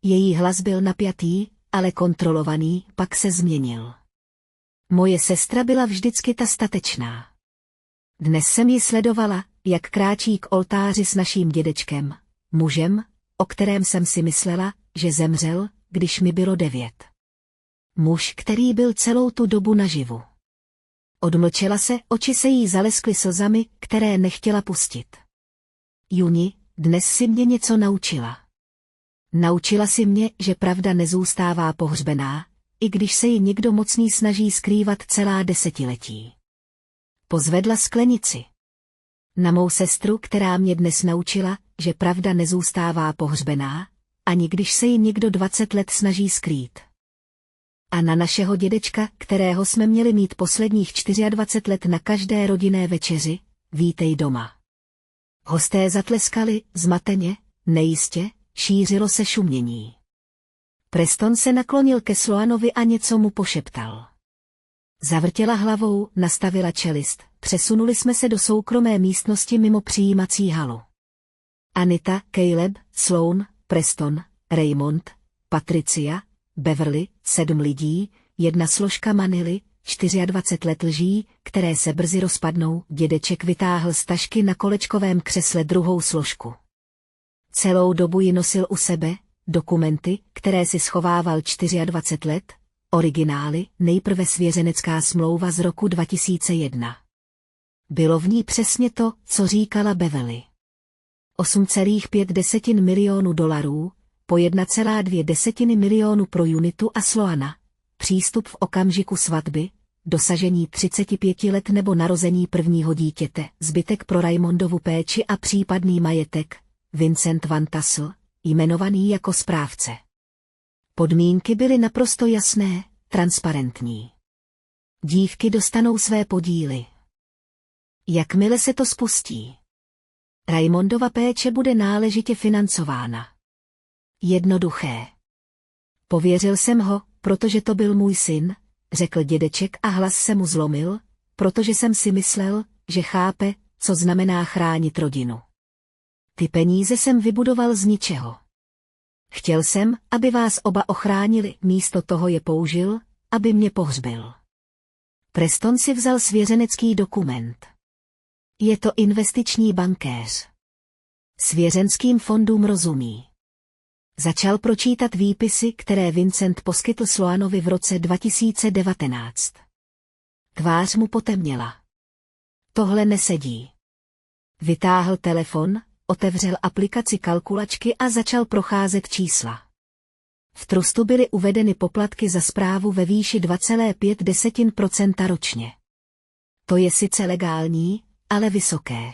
[SPEAKER 1] Její hlas byl napjatý, ale kontrolovaný, pak se změnil. Moje sestra byla vždycky ta statečná. Dnes jsem ji sledovala, jak kráčí k oltáři s naším dědečkem, mužem, o kterém jsem si myslela, že zemřel, když mi bylo 9. Muž, který byl celou tu dobu naživu. Odmlčela se, oči se jí zaleskly slzami, které nechtěla pustit. Juni, dnes si mě něco naučila. Naučila si mě, že pravda nezůstává pohřbená, i když se ji někdo mocný snaží skrývat celá desetiletí. Pozvedla sklenici. Na mou sestru, která mě dnes naučila, že pravda nezůstává pohřbená, ani když se ji někdo 20 let snaží skrýt. A na našeho dědečka, kterého jsme měli mít posledních 24 let na každé rodinné večeři, vítej doma. Hosté zatleskali, zmateně, nejistě, šířilo se šumění. Preston se naklonil ke Sloanovi a něco mu pošeptal. Zavrtěla hlavou, nastavila čelist, přesunuli jsme se do soukromé místnosti mimo přijímací halu. Anita, Caleb, Sloan, Preston, Raymond, Patricia, Beverly, 7 lidí, 1 složka Manily, 24 let lží, které se brzy rozpadnou. Dědeček vytáhl z tašky na kolečkovém křesle druhou složku. Celou dobu ji nosil u sebe, dokumenty, které si schovával 24 let, originály, nejprve svěřenecká smlouva z roku 2001. Bylo v ní přesně to, co říkala Beverly. 8,5 milionu dolarů, po 1,2 milionu pro Unitu a Sloana, přístup v okamžiku svatby, dosažení 35 let nebo narození prvního dítěte, zbytek pro Raymondovu péči a případný majetek, Vincent Van Tassel, jmenovaný jako správce. Podmínky byly naprosto jasné, transparentní. Dívky dostanou své podíly. Jakmile se to spustí, Raymondova péče bude náležitě financována. Jednoduché. Pověřil jsem ho, protože to byl můj syn, řekl dědeček a hlas se mu zlomil, protože jsem si myslel, že chápe, co znamená chránit rodinu. Ty peníze jsem vybudoval z ničeho. Chtěl jsem, aby vás oba ochránili, místo toho je použil, aby mě pohřbil. Preston si vzal svěřenecký dokument. Je to investiční bankéř. Svěřenským fondům rozumí. Začal pročítat výpisy, které Vincent poskytl Sloanovi v roce 2019. Tvář mu potemněla. Tohle nesedí. Vytáhl telefon, otevřel aplikaci kalkulačky a začal procházet čísla. V trustu byly uvedeny poplatky za správu ve výši 2,5% ročně. To je sice legální, ale vysoké.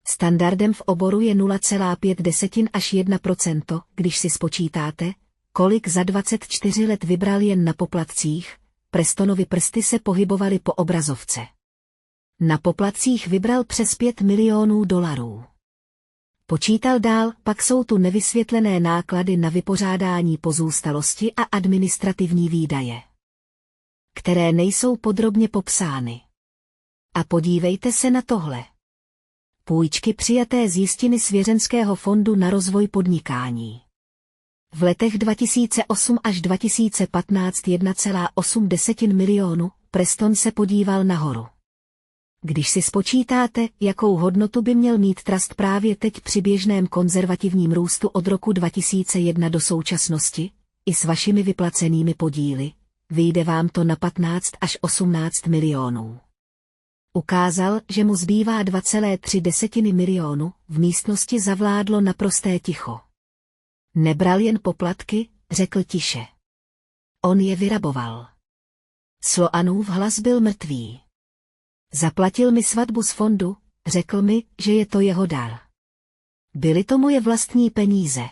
[SPEAKER 1] Standardem v oboru je 0,5 až 1%, když si spočítáte, kolik za 24 let vybral jen na poplatcích, Prestonovi prsty se pohybovaly po obrazovce. Na poplatcích vybral přes 5 milionů dolarů. Počítal dál, pak jsou tu nevysvětlené náklady na vypořádání pozůstalosti a administrativní výdaje, které nejsou podrobně popsány. A podívejte se na tohle. Půjčky přijaté z jistiny Svěřenského fondu na rozvoj podnikání. V letech 2008 až 2015 1,8 milionu, Preston se podíval nahoru. Když si spočítáte, jakou hodnotu by měl mít trust právě teď při běžném konzervativním růstu od roku 2001 do současnosti, i s vašimi vyplacenými podíly, vyjde vám to na 15 až 18 milionů. Ukázal, že mu zbývá 2,3 milionu, v místnosti zavládlo naprosté ticho. Nebral jen poplatky, řekl tiše. On je vyraboval. Sloanův hlas byl mrtvý. Zaplatil mi svatbu z fondu, řekl mi, že je to jeho dar. Byly to moje vlastní peníze.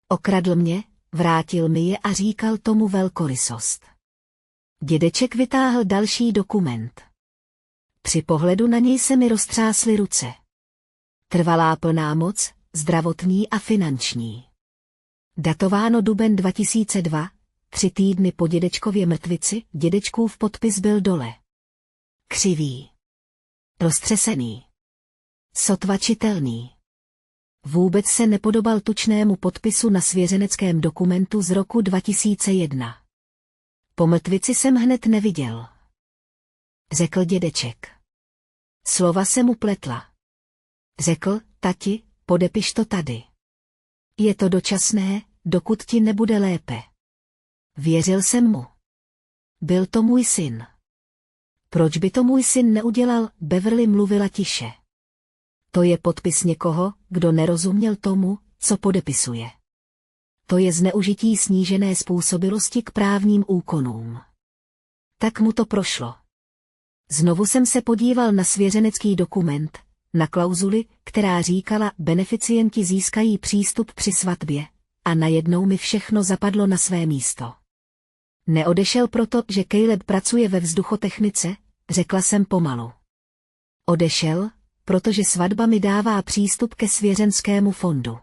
[SPEAKER 1] Okradl mě, vrátil mi je a říkal tomu velkorysost. Dědeček vytáhl další dokument. Při pohledu na něj se mi roztřásly ruce. Trvalá plná moc, zdravotní a finanční. Datováno duben 2002, 3 týdny po dědečkově mrtvici, dědečkův podpis byl dole. Křivý. Roztřesený. Sotva čitelný. Vůbec se nepodobal tučnému podpisu na svěřeneckém dokumentu z roku 2001. Po mrtvici jsem hned neviděl, řekl dědeček. Slova se mu pletla. Řekl, tati, podepiš to tady. Je to dočasné, dokud ti nebude lépe. Věřil jsem mu. Byl to můj syn. Proč by to můj syn neudělal, Beverly mluvila tiše. To je podpis někoho, kdo nerozuměl tomu, co podepisuje. To je zneužití snížené způsobilosti k právním úkonům. Tak mu to prošlo. Znovu jsem se podíval na svěřenecký dokument, na klauzuli, která říkala, beneficienti získají přístup při svatbě, a najednou mi všechno zapadlo na své místo. Neodešel proto, že Caleb pracuje ve vzduchotechnice, řekla jsem pomalu. Odešel, protože svatba mi dává přístup ke svěřenskému fondu.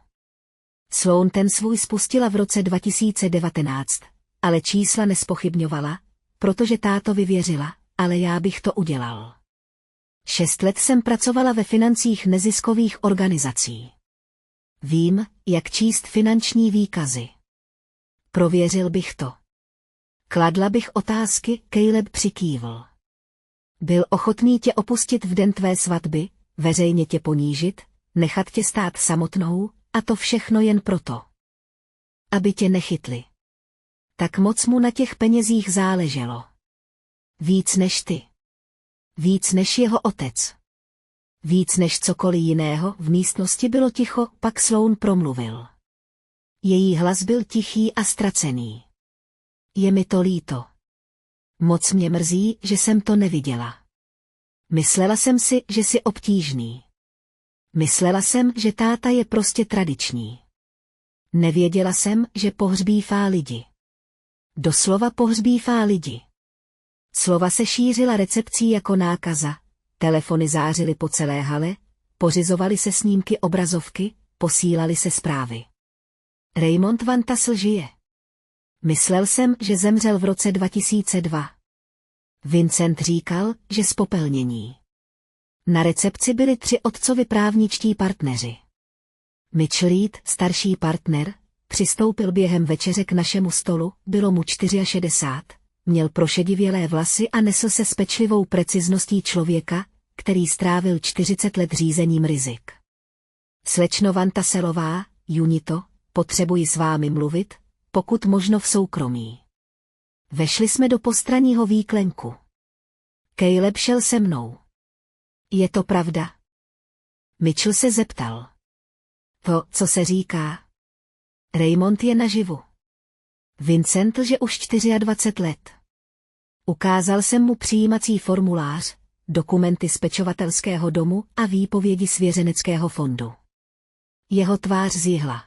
[SPEAKER 1] Sloan ten svůj spustila v roce 2019, ale čísla nespochybňovala, protože tátovi věřila, ale já bych to udělal. 6 let jsem pracovala ve financích neziskových organizací. Vím, jak číst finanční výkazy. Prověřil bych to. Kladla bych otázky, Caleb přikývl. Byl ochotný tě opustit v den tvé svatby, veřejně tě ponížit, nechat tě stát samotnou, a to všechno jen proto, aby tě nechytli. Tak moc mu na těch penězích záleželo. Víc než ty. Víc než jeho otec. Víc než cokoliv jiného. V místnosti bylo ticho, pak Sloan promluvil. Její hlas byl tichý a ztracený. Je mi to líto. Moc mě mrzí, že jsem to neviděla. Myslela jsem si, že jsi obtížný. Myslela jsem, že táta je prostě tradiční. Nevěděla jsem, že pohřbívá lidi. Doslova pohřbívá lidi. Slova se šířila recepcí jako nákaza, telefony zářily po celé hale, pořizovaly se snímky obrazovky, posílaly se zprávy. Raymond Van Tassel žije. Myslel jsem, že zemřel v roce 2002. Vincent říkal, že spopelnění. Na recepci byli 3 otcovi právničtí partneři. Mitch Reed, starší partner, přistoupil během večeře k našemu stolu, bylo mu 64, měl prošedivělé vlasy a nesl se s pečlivou precizností člověka, který strávil 40 let řízením rizik. Slečno Van Tasselová, Junito, potřebuji s vámi mluvit, pokud možno v soukromí. Vešli jsme do postranního výklenku. Caleb šel se mnou. Je to pravda? Mitchell se zeptal. To, co se říká. Raymond je naživu. Vincent lže už 24 let. Ukázal jsem mu přijímací formulář, dokumenty z pečovatelského domu a výpovědi svěřeneckého fondu. Jeho tvář zjihla.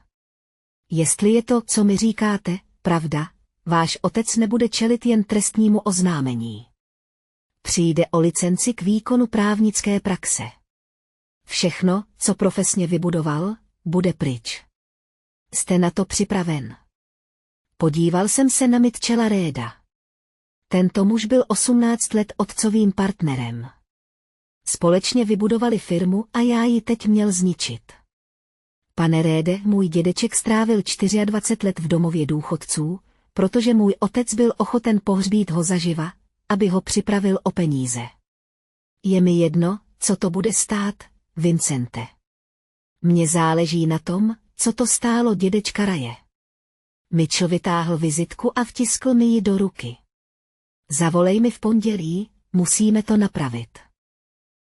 [SPEAKER 1] Jestli je to, co mi říkáte, pravda, váš otec nebude čelit jen trestnímu oznámení. Přijde o licenci k výkonu právnické praxe. Všechno, co profesně vybudoval, bude pryč. Jste na to připraven? Podíval jsem se na Mitchella Reeda. Tento muž byl 18 let otcovým partnerem. Společně vybudovali firmu a já ji teď měl zničit. Pane Reede, můj dědeček strávil 24 let v domově důchodců, protože můj otec byl ochoten pohřbít ho zaživa, aby ho připravil o peníze. Je mi jedno, co to bude stát, Vincente. Mně záleží na tom, co to stálo dědečka Raye. Mitchell vytáhl vizitku a vtiskl mi ji do ruky. Zavolej mi v pondělí, musíme to napravit.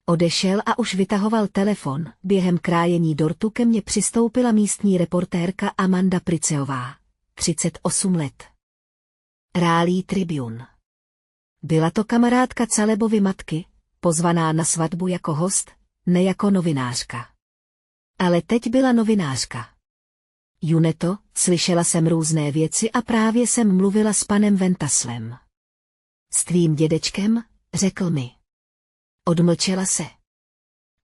[SPEAKER 1] Odešel a už vytahoval telefon, během krájení dortu ke mně přistoupila místní reportérka Amanda Priceová, 38 let. Raleigh Tribune. Byla to kamarádka Calebovy matky, pozvaná na svatbu jako host, ne jako novinářka. Ale teď byla novinářka. Juneto, slyšela jsem různé věci a právě jsem mluvila s panem Van Tasselem. S tvým dědečkem, řekl mi. Odmlčela se.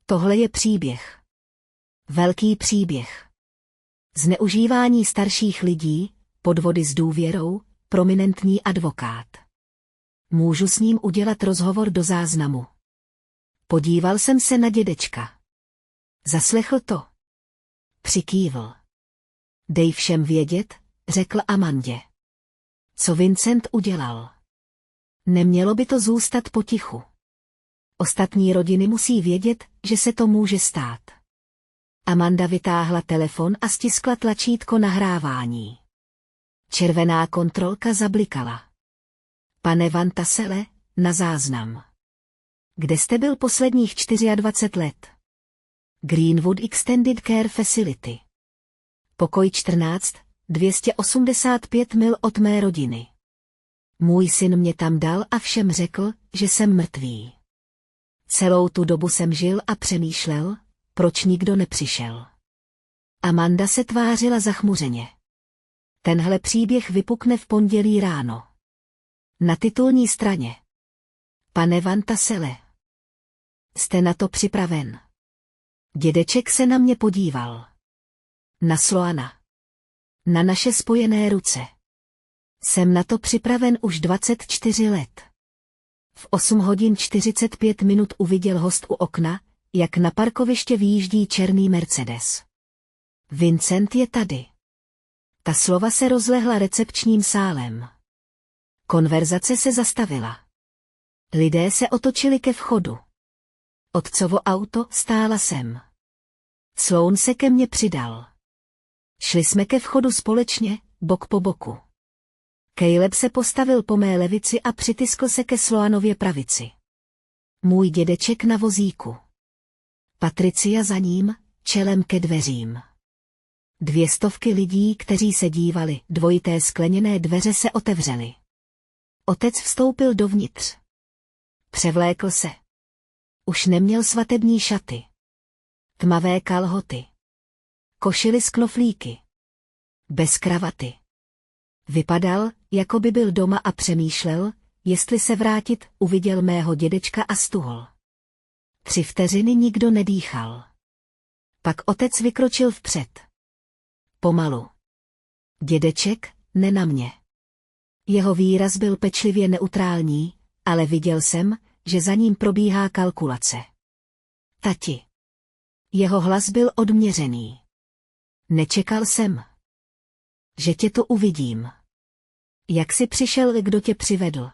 [SPEAKER 1] Tohle je příběh. Velký příběh. Zneužívání starších lidí, podvody s důvěrou, prominentní advokát. Můžu s ním udělat rozhovor do záznamu. Podíval jsem se na dědečka. Zaslechl to. Přikývl. Dej všem vědět, řekl Amandě. Co Vincent udělal? Nemělo by to zůstat potichu. Ostatní rodiny musí vědět, že se to může stát. Amanda vytáhla telefon a stiskla tlačítko nahrávání. Červená kontrolka zablikala. Pane Van Tassele, na záznam. Kde jste byl posledních 24 let? Greenwood Extended Care Facility. Pokoj 14, 285 mil od mé rodiny. Můj syn mě tam dal a všem řekl, že jsem mrtvý. Celou tu dobu jsem žil a přemýšlel, proč nikdo nepřišel. Amanda se tvářila zachmuřeně. Tenhle příběh vypukne v pondělí ráno. Na titulní straně. Pane Van Tassele. Jste na to připraven? Dědeček se na mě podíval. Na Sloana. Na naše spojené ruce. Jsem na to připraven už 24 let. V 8 hodin 45 minut uviděl host u okna, jak na parkoviště vyjíždí černý Mercedes. Vincent je tady. Ta slova se rozlehla recepčním sálem. Konverzace se zastavila. Lidé se otočili ke vchodu. Otcovo auto stála sem. Sloan se ke mně přidal. Šli jsme ke vchodu společně, bok po boku. Caleb se postavil po mé levici a přitiskl se ke Sloanově pravici. Můj dědeček na vozíku. Patricia za ním, čelem ke dveřím. 200 lidí, kteří se dívali, dvojité skleněné dveře se otevřely. Otec vstoupil dovnitř. Převlékl se. Už neměl svatební šaty. Tmavé kalhoty. Košili z knoflíky. Bez kravaty. Vypadal, jako by byl doma a přemýšlel, jestli se vrátit, uviděl mého dědečka a stuhl. 3 vteřiny nikdo nedýchal. Pak otec vykročil vpřed. Pomalu. Dědeček, ne na mě. Jeho výraz byl pečlivě neutrální, ale viděl jsem, že za ním probíhá kalkulace. Tati. Jeho hlas byl odměřený. Nečekal jsem, že tě to uvidím. Jak jsi přišel, kdo tě přivedl?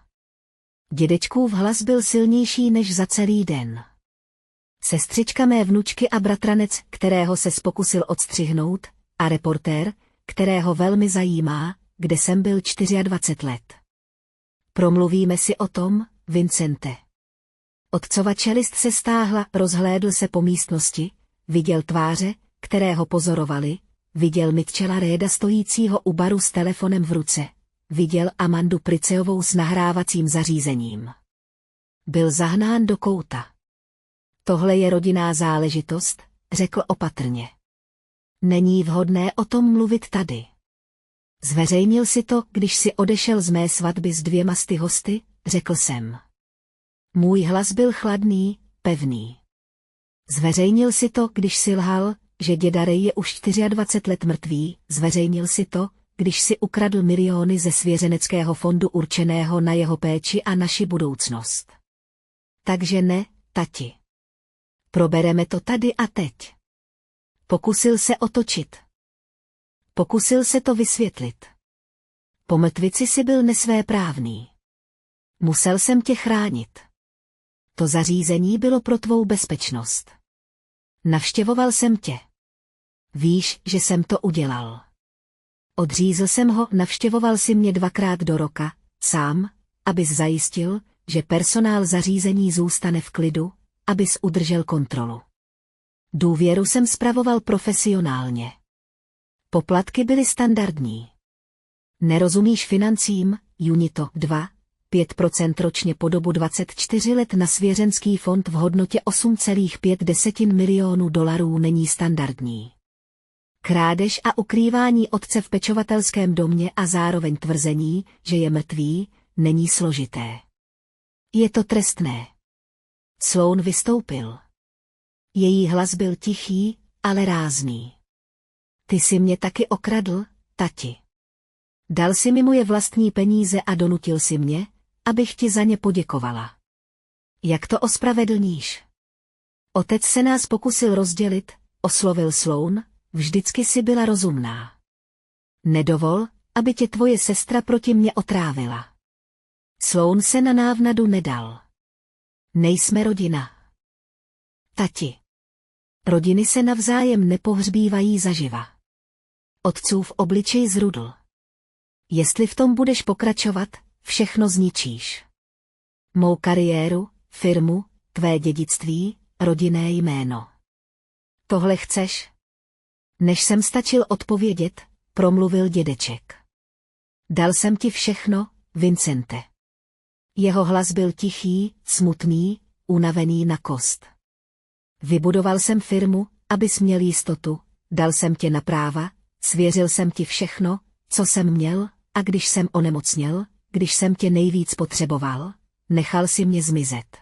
[SPEAKER 1] Dědečkův hlas byl silnější než za celý den. Sestřička mé vnučky a bratranec, kterého se pokusil odstřihnout, a reportér, kterého velmi zajímá, kde jsem byl 24 let. Promluvíme si o tom, Vincente. Otcova čelist se stáhla, rozhlédl se po místnosti, viděl tváře, které ho pozorovali, viděl Mitchella Reda stojícího u baru s telefonem v ruce, viděl Amandu Priceovou s nahrávacím zařízením. Byl zahnán do kouta. Tohle je rodinná záležitost, řekl opatrně. Není vhodné o tom mluvit tady. Zveřejnil si to, když si odešel z mé svatby s 2 hosty, řekl jsem. Můj hlas byl chladný, pevný. Zveřejnil si to, když si lhal, že děda Ray je už 24 let mrtvý, zveřejnil si to, když si ukradl miliony ze svěřeneckého fondu určeného na jeho péči a naši budoucnost. Takže ne, tati. Probereme to tady a teď. Pokusil se otočit. Pokusil se to vysvětlit. Po mrtvici si byl nesvéprávný. Musel jsem tě chránit. To zařízení bylo pro tvou bezpečnost. Navštěvoval jsem tě. Víš, že jsem to udělal. Odřízl jsem ho, navštěvoval si mě 2krát do roka, sám, abys zajistil, že personál zařízení zůstane v klidu, abys udržel kontrolu. Důvěru jsem spravoval profesionálně. Poplatky byly standardní. Nerozumíš financím, Junito, 5% ročně po dobu 24 let na svěřenský fond v hodnotě 8,5 milionů dolarů není standardní. Krádež a ukrývání otce v pečovatelském domě a zároveň tvrzení, že je mrtvý, není složité. Je to trestné. Sloan vystoupil. Její hlas byl tichý, ale rázný. Ty jsi mě taky okradl, tati. Dal si mi moje vlastní peníze a donutil si mě, abych ti za ně poděkovala. Jak to ospravedlníš? Otec se nás pokusil rozdělit, oslovil Sloan, vždycky si byla rozumná. Nedovol, aby tě tvoje sestra proti mně otrávila. Sloan se na návnadu nedal. Nejsme rodina. Tati. Rodiny se navzájem nepohřbívají zaživa. Otcův obličej zrudl. Jestli v tom budeš pokračovat, všechno zničíš. Mou kariéru, firmu, tvé dědictví, rodinné jméno. Tohle chceš? Než jsem stačil odpovědět, promluvil dědeček. Dal jsem ti všechno, Vincente. Jeho hlas byl tichý, smutný, unavený na kost. Vybudoval jsem firmu, abys měl jistotu, dal jsem tě na práva, svěřil jsem ti všechno, co jsem měl, a když jsem onemocněl, když jsem tě nejvíc potřeboval, nechal si mě zmizet.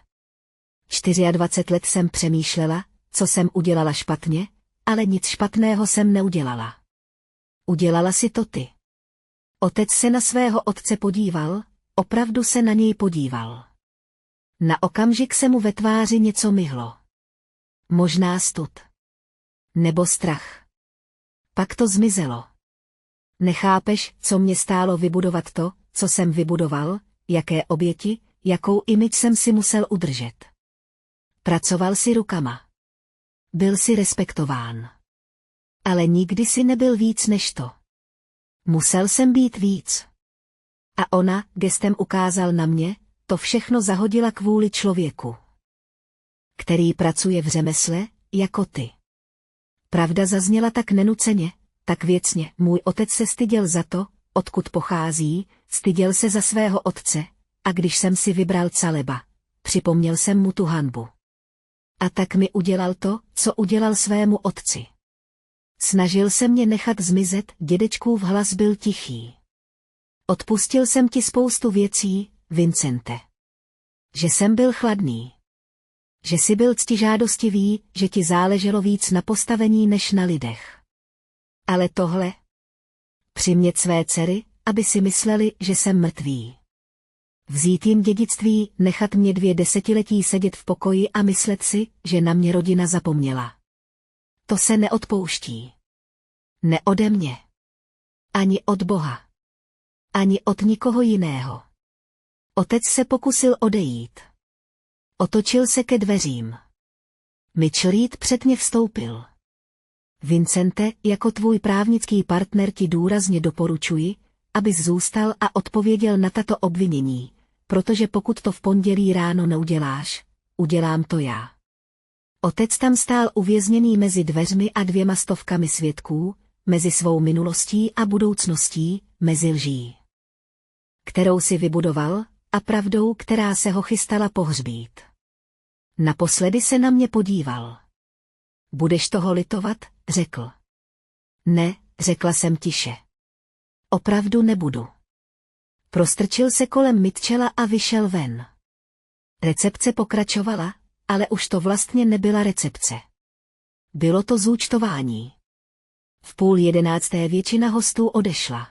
[SPEAKER 1] 24 let jsem přemýšlela, co jsem udělala špatně, ale nic špatného jsem neudělala. Udělala si to ty. Otec se na svého otce podíval, opravdu se na něj podíval. Na okamžik se mu ve tváři něco myhlo. Možná stud. Nebo strach. Pak to zmizelo. Nechápeš, co mě stálo vybudovat to, co jsem vybudoval, jaké oběti, jakou image jsem si musel udržet. Pracoval si rukama. Byl si respektován. Ale nikdy si nebyl víc než to. Musel jsem být víc. A ona, gestem ukázal na mě, to všechno zahodila kvůli člověku, který pracuje v řemesle, jako ty. Pravda zazněla tak nenuceně, tak věcně. Můj otec se styděl za to, odkud pochází, styděl se za svého otce, a když jsem si vybral Caleba, připomněl jsem mu tu hanbu. A tak mi udělal to, co udělal svému otci. Snažil se mě nechat zmizet, dědečkův hlas byl tichý. Odpustil jsem ti spoustu věcí, Vincente. Že jsem byl chladný. Že jsi byl ctižádostivý, že ti záleželo víc na postavení než na lidech. Ale tohle? Přimět své dcery, aby si mysleli, že jsem mrtvý. Vzít jim dědictví, nechat mě 2 desetiletí sedět v pokoji a myslet si, že na mě rodina zapomněla. To se neodpouští. Ne ode mě. Ani od Boha. Ani od nikoho jiného. Otec se pokusil odejít. Otočil se ke dveřím. Mitchell Reed před mě vstoupil. Vincente, jako tvůj právnický partner ti důrazně doporučuji, abys zůstal a odpověděl na tato obvinění, protože pokud to v pondělí ráno neuděláš, udělám to já. Otec tam stál uvězněný mezi dveřmi a 200 svědků, mezi svou minulostí a budoucností, mezi lží, kterou si vybudoval, a pravdou, která se ho chystala pohřbít. Naposledy se na mě podíval. Budeš toho litovat, řekl. Ne, řekla jsem tiše. Opravdu nebudu. Prostrčil se kolem Mitchella a vyšel ven. Recepce pokračovala, ale už to vlastně nebyla recepce. Bylo to zúčtování. V 10:30 většina hostů odešla.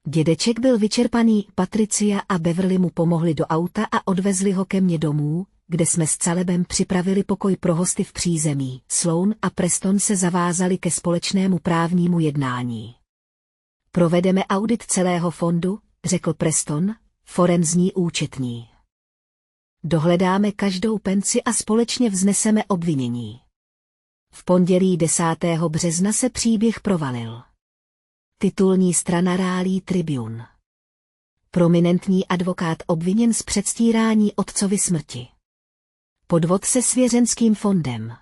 [SPEAKER 1] Dědeček byl vyčerpaný, Patricia a Beverly mu pomohli do auta a odvezli ho ke mně domů, kde jsme s Calebem připravili pokoj pro hosty v přízemí. Sloan a Preston se zavázali ke společnému právnímu jednání. Provedeme audit celého fondu, řekl Preston, forenzní účetní. Dohledáme každou penci a společně vzneseme obvinění. V pondělí 10. března se příběh provalil. Titulní strana Raleigh Tribune. Prominentní advokát obviněn z předstírání otcovy smrti. Podvod se svěřenským fondem.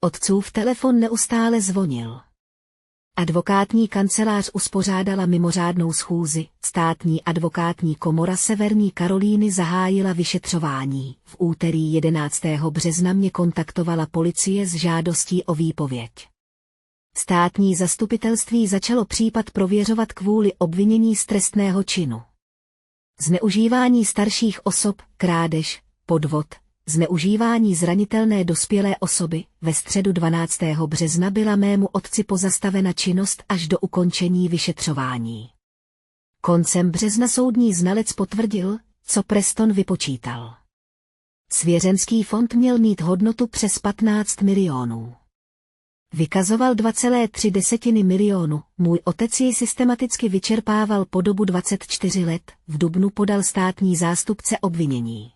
[SPEAKER 1] Otcův telefon neustále zvonil. Advokátní kancelář uspořádala mimořádnou schůzi, státní advokátní komora Severní Karolíny zahájila vyšetřování. V úterý 11. března mě kontaktovala policie s žádostí o výpověď. Státní zastupitelství začalo případ prověřovat kvůli obvinění z trestného činu. Zneužívání starších osob, krádež, podvod, zneužívání zranitelné dospělé osoby. Ve středu 12. března byla mému otci pozastavena činnost až do ukončení vyšetřování. Koncem března soudní znalec potvrdil, co Preston vypočítal. Svěřenský fond měl mít hodnotu přes 15 milionů. Vykazoval 2,3 milionu. Můj otec jej systematicky vyčerpával po dobu 24 let, v dubnu podal státní zástupce obvinění.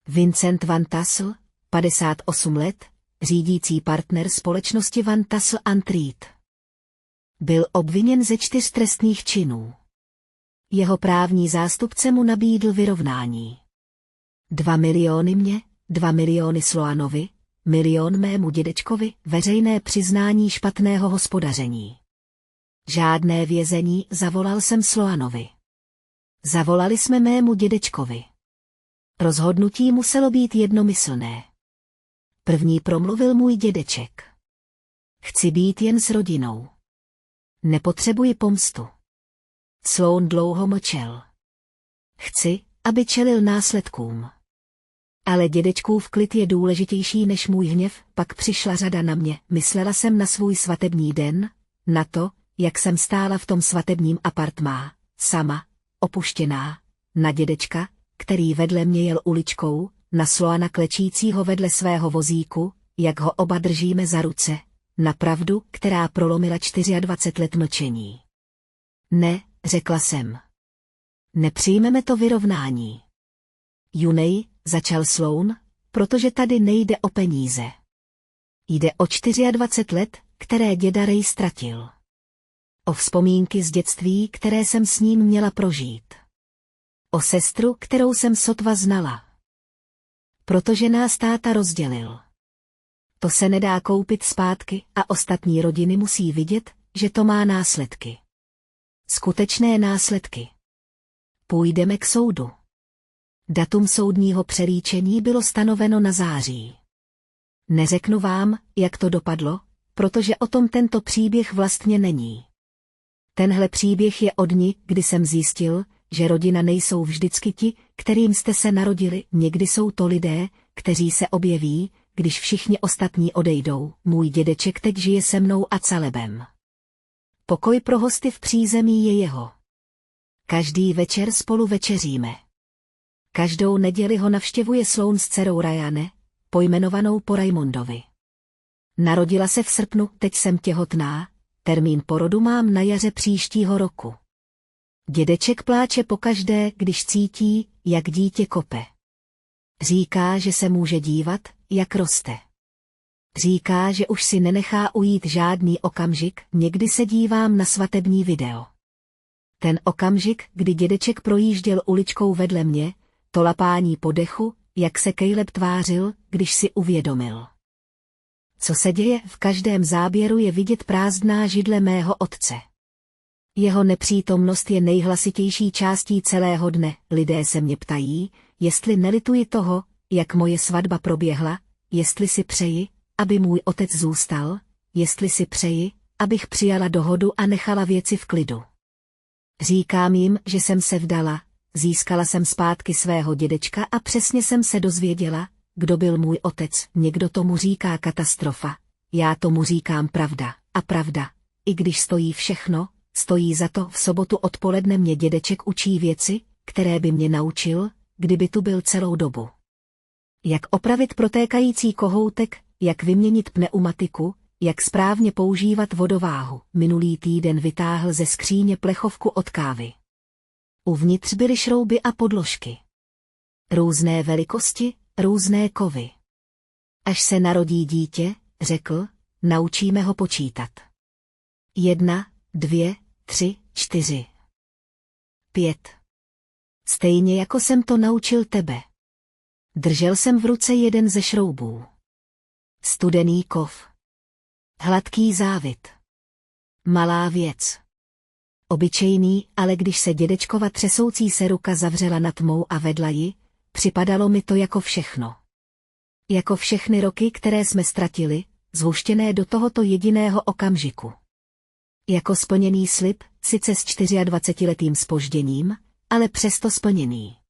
[SPEAKER 1] Vincent Van Tassel, 58 let, řídící partner společnosti Van Tassel & Reed. Byl obviněn ze 4 trestných činů. Jeho právní zástupce mu nabídl vyrovnání. 2 miliony mě, 2 miliony Sloanovi, 1 milion mému dědečkovi, veřejné přiznání špatného hospodaření. Žádné vězení, zavolal jsem Sloanovi. Zavolali jsme mému dědečkovi. Rozhodnutí muselo být jednomyslné. První promluvil můj dědeček. Chci být jen s rodinou. Nepotřebuji pomstu. Sloan dlouho mlčel. Chci, aby čelil následkům. Ale dědečkův klid je důležitější než můj hněv, pak přišla řada na mě, myslela jsem na svůj svatební den, na to, jak jsem stála v tom svatebním apartmá, sama, opuštěná, na dědečka, který vedle mě jel uličkou, na Sloana klečícího vedle svého vozíku, jak ho oba držíme za ruce, na pravdu, která prolomila 24 let mlčení. Ne, řekla jsem. Nepřijmeme to vyrovnání. Junej, začal Sloan, protože tady nejde o peníze. Jde o 24 let, které děda Ray ztratil. O vzpomínky z dětství, které jsem s ním měla prožít. O sestru, kterou jsem sotva znala. Protože nás táta rozdělil. To se nedá koupit zpátky a ostatní rodiny musí vidět, že to má následky. Skutečné následky. Půjdeme k soudu. Datum soudního přerýčení bylo stanoveno na září. Neřeknu vám, jak to dopadlo, protože o tom tento příběh vlastně není. Tenhle příběh je od dní, kdy jsem zjistil, že rodina nejsou vždycky ti, kterým jste se narodili, někdy jsou to lidé, kteří se objeví, když všichni ostatní odejdou. Můj dědeček teď žije se mnou a Calebem. Pokoj pro hosty v přízemí je jeho. Každý večer spolu večeříme. Každou neděli ho navštěvuje Sloan s dcerou Ryane, pojmenovanou po Raymondovi. Narodila se v srpnu, teď jsem těhotná, termín porodu mám na jaře příštího roku. Dědeček pláče pokaždé, když cítí, jak dítě kope. Říká, že se může dívat, jak roste. Říká, že už si nenechá ujít žádný okamžik, někdy se dívám na svatební video. Ten okamžik, kdy dědeček projížděl uličkou vedle mě, to lapání po dechu, jak se Caleb tvářil, když si uvědomil. Co se děje, v každém záběru je vidět prázdná židle mého otce. Jeho nepřítomnost je nejhlasitější částí celého dne. Lidé se mě ptají, jestli nelituji toho, jak moje svatba proběhla, jestli si přeji, aby můj otec zůstal, jestli si přeji, abych přijala dohodu a nechala věci v klidu. Říkám jim, že jsem se vdala, získala jsem zpátky svého dědečka a přesně jsem se dozvěděla, kdo byl můj otec. Někdo tomu říká katastrofa, já tomu říkám pravda. A pravda, i když stojí všechno, stojí za to. V sobotu odpoledne mě dědeček učí věci, které by mě naučil, kdyby tu byl celou dobu. Jak opravit protékající kohoutek, jak vyměnit pneumatiku, jak správně používat vodováhu. Minulý týden vytáhl ze skříně plechovku od kávy. Uvnitř byly šrouby a podložky. Různé velikosti, různé kovy. Až se narodí dítě, řekl, naučíme ho počítat. 1, 2, 3, 4, 5. Stejně jako jsem to naučil tebe. Držel jsem v ruce jeden ze šroubů. Studený kov. Hladký závit. Malá věc. Obyčejný, ale když se dědečkova třesoucí se ruka zavřela nad mou a vedla ji, připadalo mi to jako všechno. Jako všechny roky, které jsme ztratili, zhuštěné do tohoto jediného okamžiku. Jako splněný slib, sice s 24letým zpožděním, ale přesto splněný.